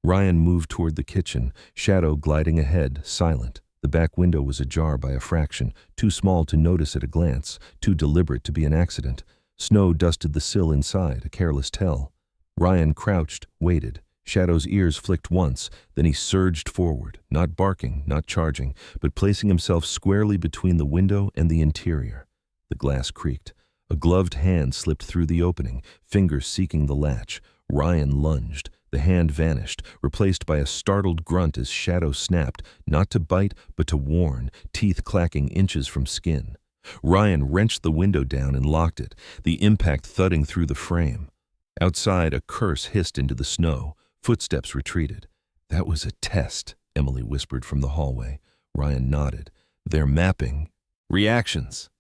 Ryan moved toward the kitchen, Shadow gliding ahead, silent, The back window was ajar by a fraction, too small to notice at a glance, too deliberate to be an accident. Snow dusted the sill inside, a careless tell. Ryan crouched, waited. Shadow's ears flicked once, then he surged forward, not barking, not charging, but placing himself squarely between the window and the interior. The glass creaked. A gloved hand slipped through the opening, fingers seeking the latch. Ryan lunged. The hand vanished, replaced by a startled grunt as Shadow snapped, not to bite, but to warn, teeth clacking inches from skin. Ryan wrenched the window down and locked it, the impact thudding through the frame. Outside, a curse hissed into the snow. Footsteps retreated. "That was a test," Emily whispered from the hallway. Ryan nodded. "They're mapping reactions."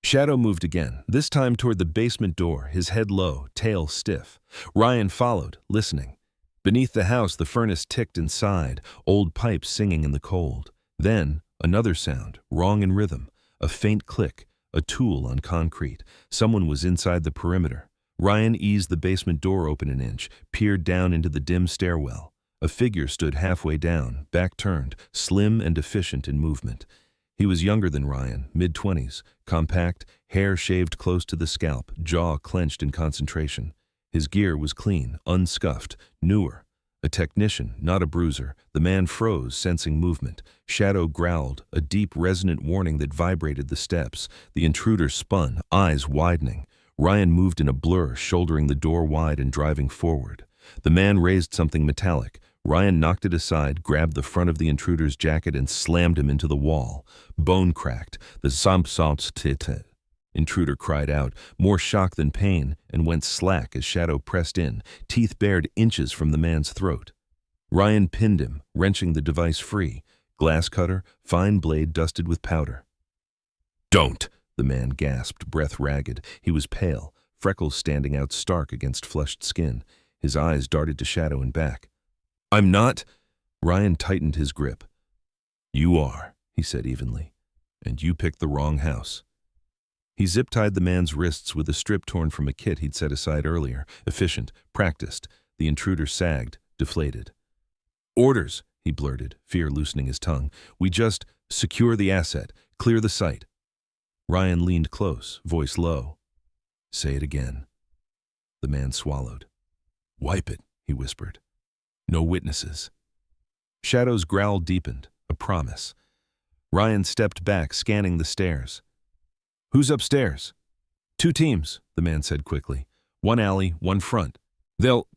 Shadow moved again, this time toward the basement door, his head low, tail stiff. Ryan followed, listening. Beneath the house, the furnace ticked and sighed, old pipes singing in the cold. Then, another sound, wrong in rhythm. A faint click, a tool on concrete. Someone was inside the perimeter. Ryan eased the basement door open an inch, peered down into the dim stairwell. A figure stood halfway down, back turned, slim and efficient in movement. He was younger than Ryan, mid-20s, compact, hair shaved close to the scalp, jaw clenched in concentration. His gear was clean, unscuffed, newer. A technician, not a bruiser. The man froze, sensing movement. Shadow growled, a deep, resonant warning that vibrated the steps. The intruder spun, eyes widening. Ryan moved in a blur, shouldering the door wide and driving forward. The man raised something metallic. Ryan knocked it aside, grabbed the front of the intruder's jacket and slammed him into the wall. Bone cracked. The "Samp-samp-tite." Intruder cried out, more shock than pain, and went slack as Shadow pressed in, teeth bared inches from the man's throat. Ryan pinned him, wrenching the device free. Glass cutter, fine blade dusted with powder. "Don't!" The man gasped, breath ragged. He was pale, freckles standing out stark against flushed skin. His eyes darted to Shadow and back. "I'm not—" Ryan tightened his grip. "You are," he said evenly. "And you picked the wrong house." He zip-tied the man's wrists with a strip torn from a kit he'd set aside earlier. Efficient, practiced. The intruder sagged, deflated. "Orders," he blurted, fear loosening his tongue. "We just secure the asset, clear the site." Ryan leaned close, voice low. "Say it again." The man swallowed. "Wipe it," he whispered. "No witnesses." Shadow's growl deepened, a promise. Ryan stepped back, scanning the stairs. "Who's upstairs?" "Two teams," the man said quickly. "One alley, one front. They'll—"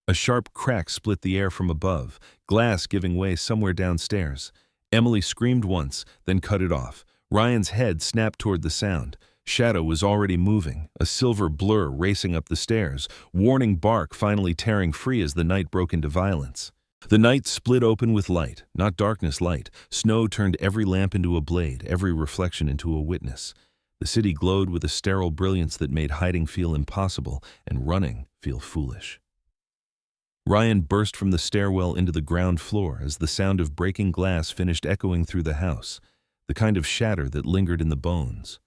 A sharp crack split the air from above, glass giving way somewhere downstairs. Emily screamed once, then cut it off. Ryan's head snapped toward the sound. Shadow was already moving, a silver blur racing up the stairs, warning bark finally tearing free as the night broke into violence. The night split open with light, not darkness light. Snow turned every lamp into a blade, every reflection into a witness. The city glowed with a sterile brilliance that made hiding feel impossible and running feel foolish. Ryan burst from the stairwell into the ground floor as the sound of breaking glass finished echoing through the house, the kind of shatter that lingered in the bones.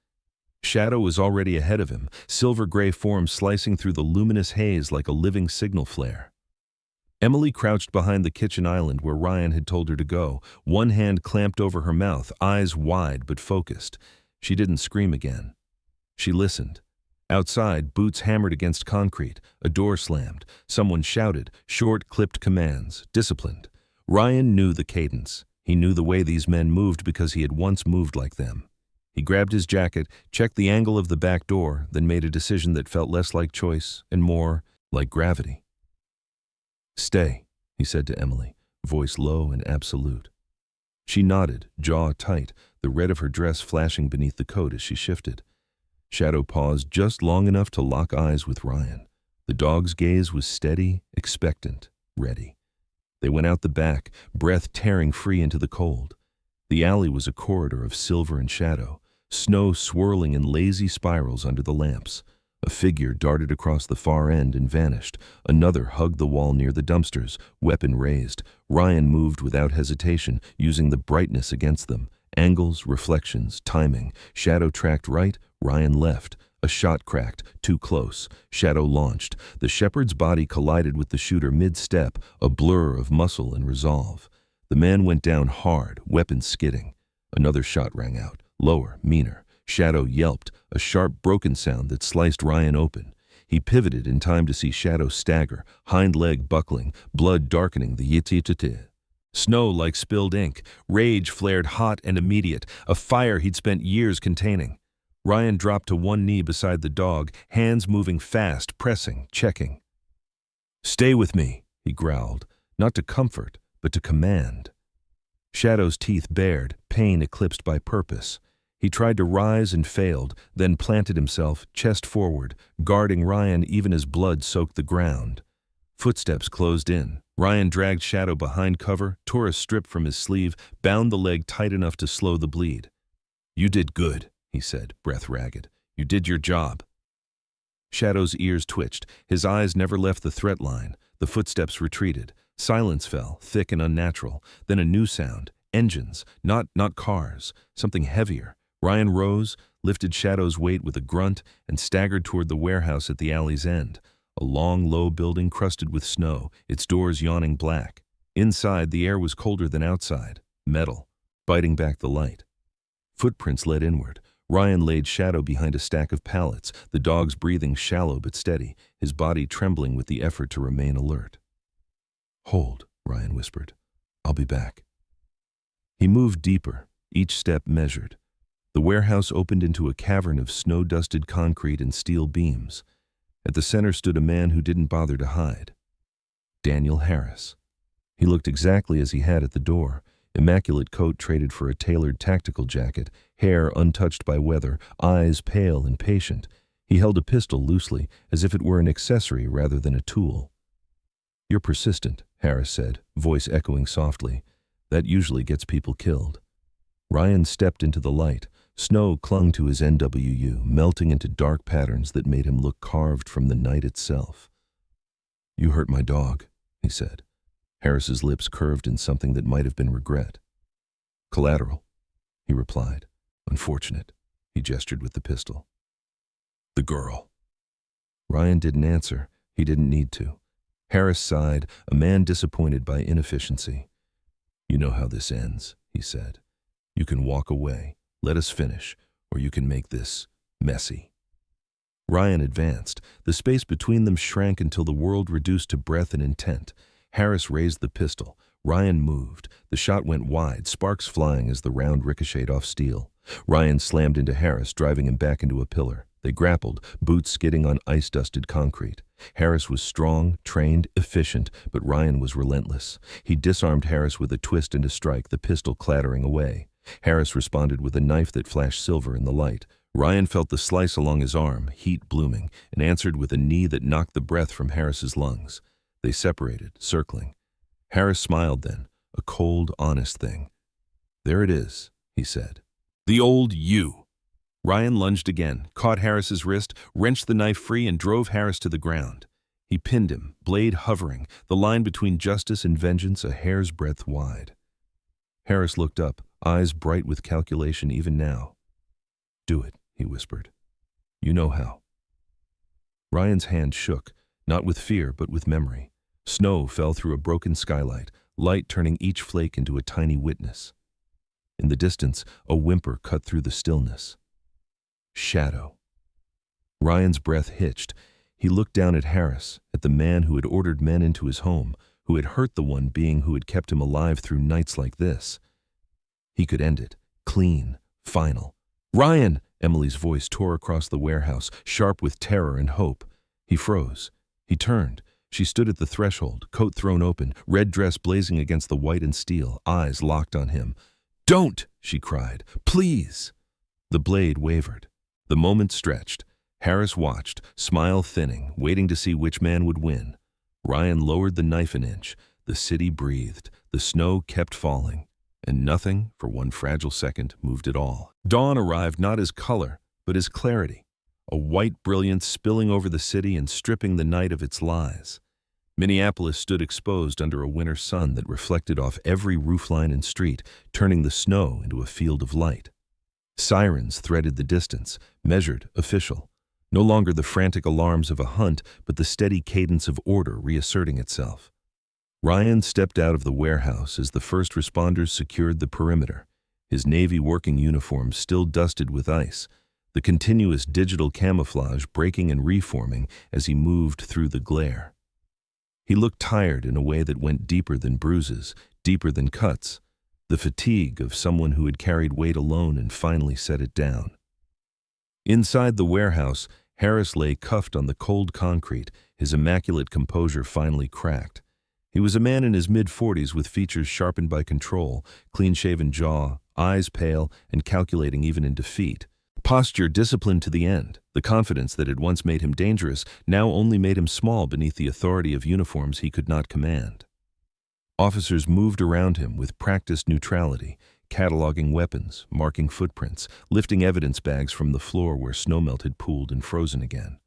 Shadow was already ahead of him, silver-gray form slicing through the luminous haze like a living signal flare. Emily crouched behind the kitchen island where Ryan had told her to go, one hand clamped over her mouth, eyes wide but focused. She didn't scream again. She listened. Outside, boots hammered against concrete, a door slammed. Someone shouted, short, clipped commands, disciplined. Ryan knew the cadence. He knew the way these men moved because he had once moved like them. He grabbed his jacket, checked the angle of the back door, then made a decision that felt less like choice and more like gravity. "Stay," he said to Emily, voice low and absolute. She nodded, jaw tight, the red of her dress flashing beneath the coat as she shifted. Shadow paused just long enough to lock eyes with Ryan. The dog's gaze was steady, expectant, ready. They went out the back, breath tearing free into the cold. The alley was a corridor of silver and shadow, snow swirling in lazy spirals under the lamps. A figure darted across the far end and vanished. Another hugged the wall near the dumpsters, weapon raised. Ryan moved without hesitation, using the brightness against them. Angles, reflections, timing. Shadow tracked right, Ryan left. A shot cracked, too close. Shadow launched. The shepherd's body collided with the shooter mid-step, a blur of muscle and resolve. The man went down hard, weapon skidding. Another shot rang out, lower, meaner. Shadow yelped, a sharp, broken sound that sliced Ryan open. He pivoted in time to see Shadow stagger, hind leg buckling, blood darkening the yit-yit-yit. Snow like spilled ink. Rage flared hot and immediate, a fire he'd spent years containing. Ryan dropped to one knee beside the dog, hands moving fast, pressing, checking. "Stay with me," he growled, not to comfort, but to command. Shadow's teeth bared, pain eclipsed by purpose. He tried to rise and failed, then planted himself, chest forward, guarding Ryan even as blood soaked the ground. Footsteps closed in. Ryan dragged Shadow behind cover, tore a strip from his sleeve, bound the leg tight enough to slow the bleed. "You did good," he said, breath ragged. "You did your job." Shadow's ears twitched. His eyes never left the threat line. The footsteps retreated. Silence fell, thick and unnatural. Then a new sound. Engines, not cars. Something heavier. Ryan rose, lifted Shadow's weight with a grunt, and staggered toward the warehouse at the alley's end. A long, low building crusted with snow, its doors yawning black. Inside, the air was colder than outside. Metal, biting back the light. Footprints led inward. Ryan laid Shadow behind a stack of pallets, the dog's breathing shallow but steady, his body trembling with the effort to remain alert. "Hold," Ryan whispered. "I'll be back." He moved deeper, each step measured. The warehouse opened into a cavern of snow-dusted concrete and steel beams. At the center stood a man who didn't bother to hide. Daniel Harris. He looked exactly as he had at the door, immaculate coat traded for a tailored tactical jacket, hair untouched by weather, eyes pale and patient. He held a pistol loosely, as if it were an accessory rather than a tool. "You're persistent," Harris said, voice echoing softly. "That usually gets people killed." Ryan stepped into the light. Snow clung to his NWU, melting into dark patterns that made him look carved from the night itself. "You hurt my dog," he said. Harris's lips curved in something that might have been regret. "Collateral," he replied. "Unfortunate," he gestured with the pistol. "The girl." Ryan didn't answer. He didn't need to. Harris sighed, a man disappointed by inefficiency. "You know how this ends," he said. "You can walk away. Let us finish, or you can make this messy." Ryan advanced. The space between them shrank until the world reduced to breath and intent. Harris raised the pistol. Ryan moved. The shot went wide, sparks flying as the round ricocheted off steel. Ryan slammed into Harris, driving him back into a pillar. They grappled, boots skidding on ice-dusted concrete. Harris was strong, trained, efficient, but Ryan was relentless. He disarmed Harris with a twist and a strike, the pistol clattering away. Harris responded with a knife that flashed silver in the light. Ryan felt the slice along his arm, heat blooming, and answered with a knee that knocked the breath from Harris's lungs. They separated, circling. Harris smiled then, a cold, honest thing. "There it is," he said. "The old you." Ryan lunged again, caught Harris's wrist, wrenched the knife free, and drove Harris to the ground. He pinned him, blade hovering, the line between justice and vengeance a hair's breadth wide. Harris looked up, eyes bright with calculation even now. "Do it," he whispered. "You know how." Ryan's hand shook, not with fear but with memory. Snow fell through a broken skylight, light turning each flake into a tiny witness. In the distance, a whimper cut through the stillness. Shadow. Ryan's breath hitched. He looked down at Harris, at the man who had ordered men into his home, who had hurt the one being who had kept him alive through nights like this. He could end it, clean, final. "Ryan!" Emily's voice tore across the warehouse, sharp with terror and hope. He froze. He turned. She stood at the threshold, coat thrown open, red dress blazing against the white and steel, eyes locked on him. "Don't!" she cried. "Please!" The blade wavered. The moment stretched. Harris watched, smile thinning, waiting to see which man would win. Ryan lowered the knife an inch. The city breathed. The snow kept falling. And nothing, for one fragile second, moved at all. Dawn arrived not as color, but as clarity. A white brilliance spilling over the city and stripping the night of its lies. Minneapolis stood exposed under a winter sun that reflected off every roofline and street, turning the snow into a field of light. Sirens threaded the distance, measured, official. No longer the frantic alarms of a hunt, but the steady cadence of order reasserting itself. Ryan stepped out of the warehouse as the first responders secured the perimeter, his Navy working uniform still dusted with ice, the continuous digital camouflage breaking and reforming as he moved through the glare. He looked tired in a way that went deeper than bruises, deeper than cuts, the fatigue of someone who had carried weight alone and finally set it down. Inside the warehouse, Harris lay cuffed on the cold concrete, his immaculate composure finally cracked. He was a man in his mid-40s with features sharpened by control, clean-shaven jaw, eyes pale and calculating even in defeat. Posture disciplined to the end. The confidence that had once made him dangerous now only made him small beneath the authority of uniforms he could not command. Officers moved around him with practiced neutrality, cataloging weapons, marking footprints, lifting evidence bags from the floor where snowmelt had pooled and frozen again.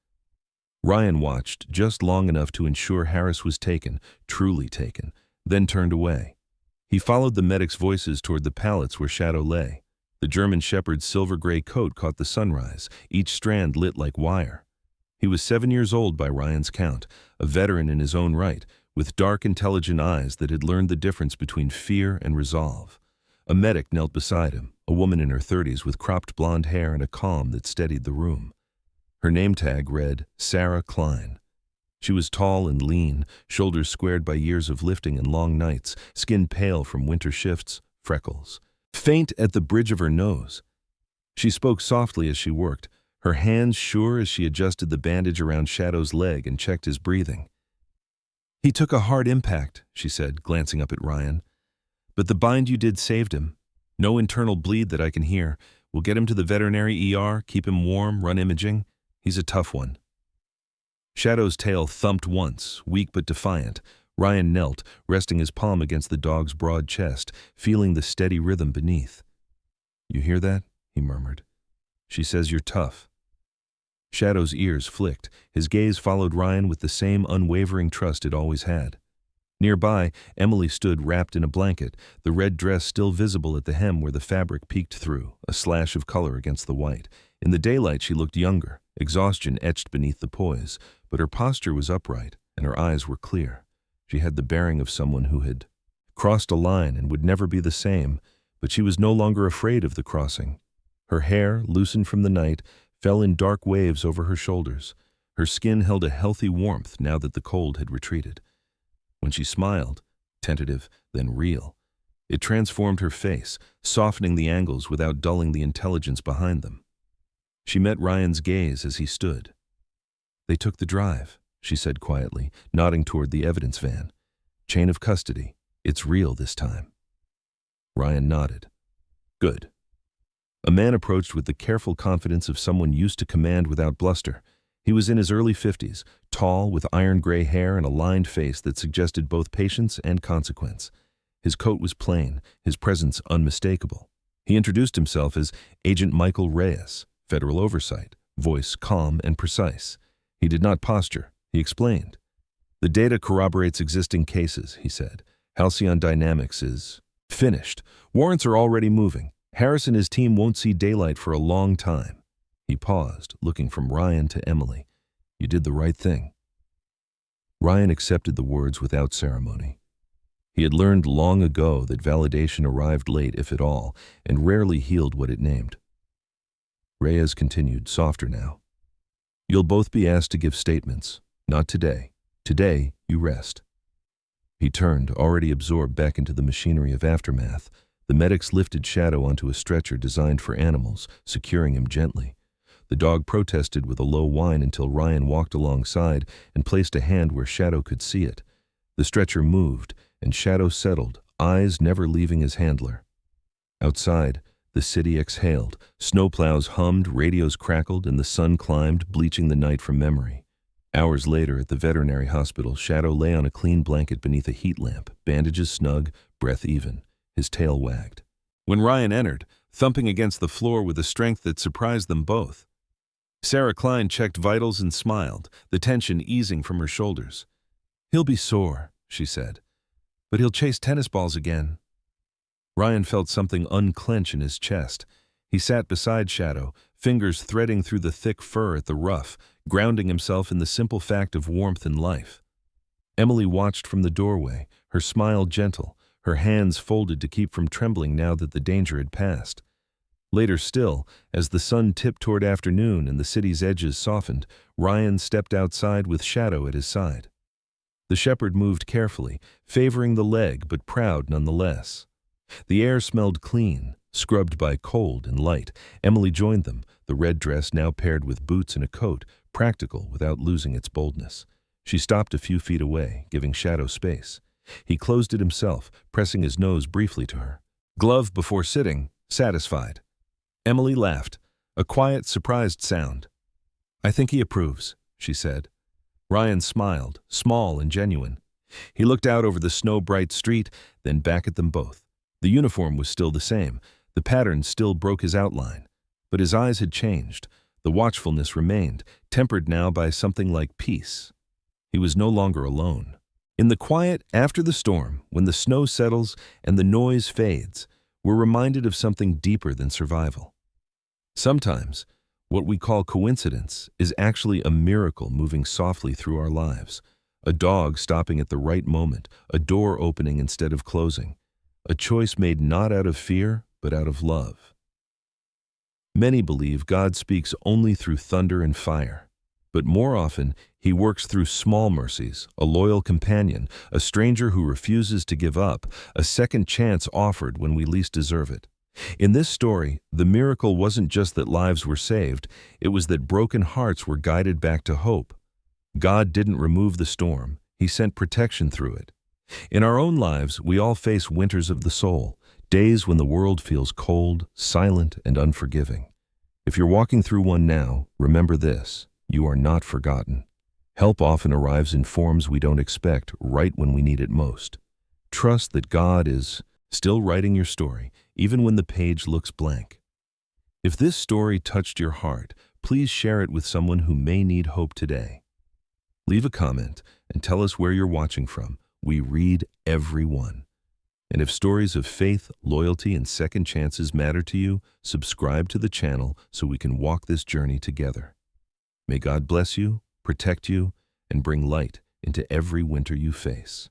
Ryan watched just long enough to ensure Harris was taken, truly taken, then turned away. He followed the medics' voices toward the pallets where Shadow lay. The German Shepherd's silver-gray coat caught the sunrise, each strand lit like wire. He was 7 years old by Ryan's count, a veteran in his own right, with dark, intelligent eyes that had learned the difference between fear and resolve. A medic knelt beside him, a woman in her 30s with cropped blonde hair and a calm that steadied the room. Her name tag read Sarah Klein. She was tall and lean, shoulders squared by years of lifting and long nights, skin pale from winter shifts, freckles faint at the bridge of her nose. She spoke softly as she worked, her hands sure as she adjusted the bandage around Shadow's leg and checked his breathing. "He took a hard impact," she said, glancing up at Ryan. "But the bind you did saved him. No internal bleed that I can hear. We'll get him to the veterinary ER, keep him warm, run imaging. He's a tough one." Shadow's tail thumped once, weak but defiant. Ryan knelt, resting his palm against the dog's broad chest, feeling the steady rhythm beneath. "You hear that?" he murmured. "She says you're tough." Shadow's ears flicked. His gaze followed Ryan with the same unwavering trust it always had. Nearby, Emily stood wrapped in a blanket, the red dress still visible at the hem where the fabric peeked through, a slash of color against the white. In the daylight she looked younger, exhaustion etched beneath the poise, but her posture was upright, and her eyes were clear. She had the bearing of someone who had crossed a line and would never be the same, but she was no longer afraid of the crossing. Her hair, loosened from the night, fell in dark waves over her shoulders. Her skin held a healthy warmth now that the cold had retreated. When she smiled, tentative, then real, it transformed her face, softening the angles without dulling the intelligence behind them. She met Ryan's gaze as he stood. "They took the drive," she said quietly, nodding toward the evidence van. "Chain of custody. It's real this time." Ryan nodded. "Good." A man approached with the careful confidence of someone used to command without bluster. He was in his early 50s, tall, with iron-gray hair and a lined face that suggested both patience and consequence. His coat was plain, his presence unmistakable. He introduced himself as Agent Michael Reyes, Federal Oversight, voice calm and precise. He did not posture. He explained. "The data corroborates existing cases," he said. "Halcyon Dynamics is finished. Warrants are already moving. Harris and his team won't see daylight for a long time." He paused, looking from Ryan to Emily. "You did the right thing." Ryan accepted the words without ceremony. He had learned long ago that validation arrived late, if at all, and rarely healed what it named. Reyes continued, softer now. "You'll both be asked to give statements. Not today. Today, you rest." He turned, already absorbed back into the machinery of aftermath. The medics lifted Shadow onto a stretcher designed for animals, securing him gently. The dog protested with a low whine until Ryan walked alongside and placed a hand where Shadow could see it. The stretcher moved, and Shadow settled, eyes never leaving his handler. Outside, the city exhaled. Snowplows hummed, radios crackled, and the sun climbed, bleaching the night from memory. Hours later, at the veterinary hospital, Shadow lay on a clean blanket beneath a heat lamp, bandages snug, breath even. His tail wagged. When Ryan entered, thumping against the floor with a strength that surprised them both, Sarah Klein checked vitals and smiled, the tension easing from her shoulders. "He'll be sore," she said, "but he'll chase tennis balls again." Ryan felt something unclench in his chest. He sat beside Shadow, fingers threading through the thick fur at the ruff, grounding himself in the simple fact of warmth and life. Emily watched from the doorway, her smile gentle, her hands folded to keep from trembling now that the danger had passed. Later still, as the sun tipped toward afternoon and the city's edges softened, Ryan stepped outside with Shadow at his side. The shepherd moved carefully, favoring the leg but proud nonetheless. The air smelled clean, scrubbed by cold and light. Emily joined them, the red dress now paired with boots and a coat, practical without losing its boldness. She stopped a few feet away, giving Shadow space. He closed it himself, pressing his nose briefly to her. Glove before sitting, satisfied. Emily laughed, a quiet, surprised sound. "I think he approves," she said. Ryan smiled, small and genuine. He looked out over the snow-bright street, then back at them both. The uniform was still the same. The pattern still broke his outline. But his eyes had changed. The watchfulness remained, tempered now by something like peace. He was no longer alone. In the quiet after the storm, when the snow settles and the noise fades, we're reminded of something deeper than survival. Sometimes, what we call coincidence is actually a miracle moving softly through our lives. A dog stopping at the right moment, a door opening instead of closing. A choice made not out of fear, but out of love. Many believe God speaks only through thunder and fire. But more often, he works through small mercies, a loyal companion, a stranger who refuses to give up, a second chance offered when we least deserve it. In this story, the miracle wasn't just that lives were saved, it was that broken hearts were guided back to hope. God didn't remove the storm, he sent protection through it. In our own lives, we all face winters of the soul, days when the world feels cold, silent, and unforgiving. If you're walking through one now, remember this: you are not forgotten. Help often arrives in forms we don't expect, right when we need it most. Trust that God is still writing your story, even when the page looks blank. If this story touched your heart, please share it with someone who may need hope today. Leave a comment and tell us where you're watching from. We read every one. And if stories of faith, loyalty, and second chances matter to you, subscribe to the channel so we can walk this journey together. May God bless you, protect you, and bring light into every winter you face.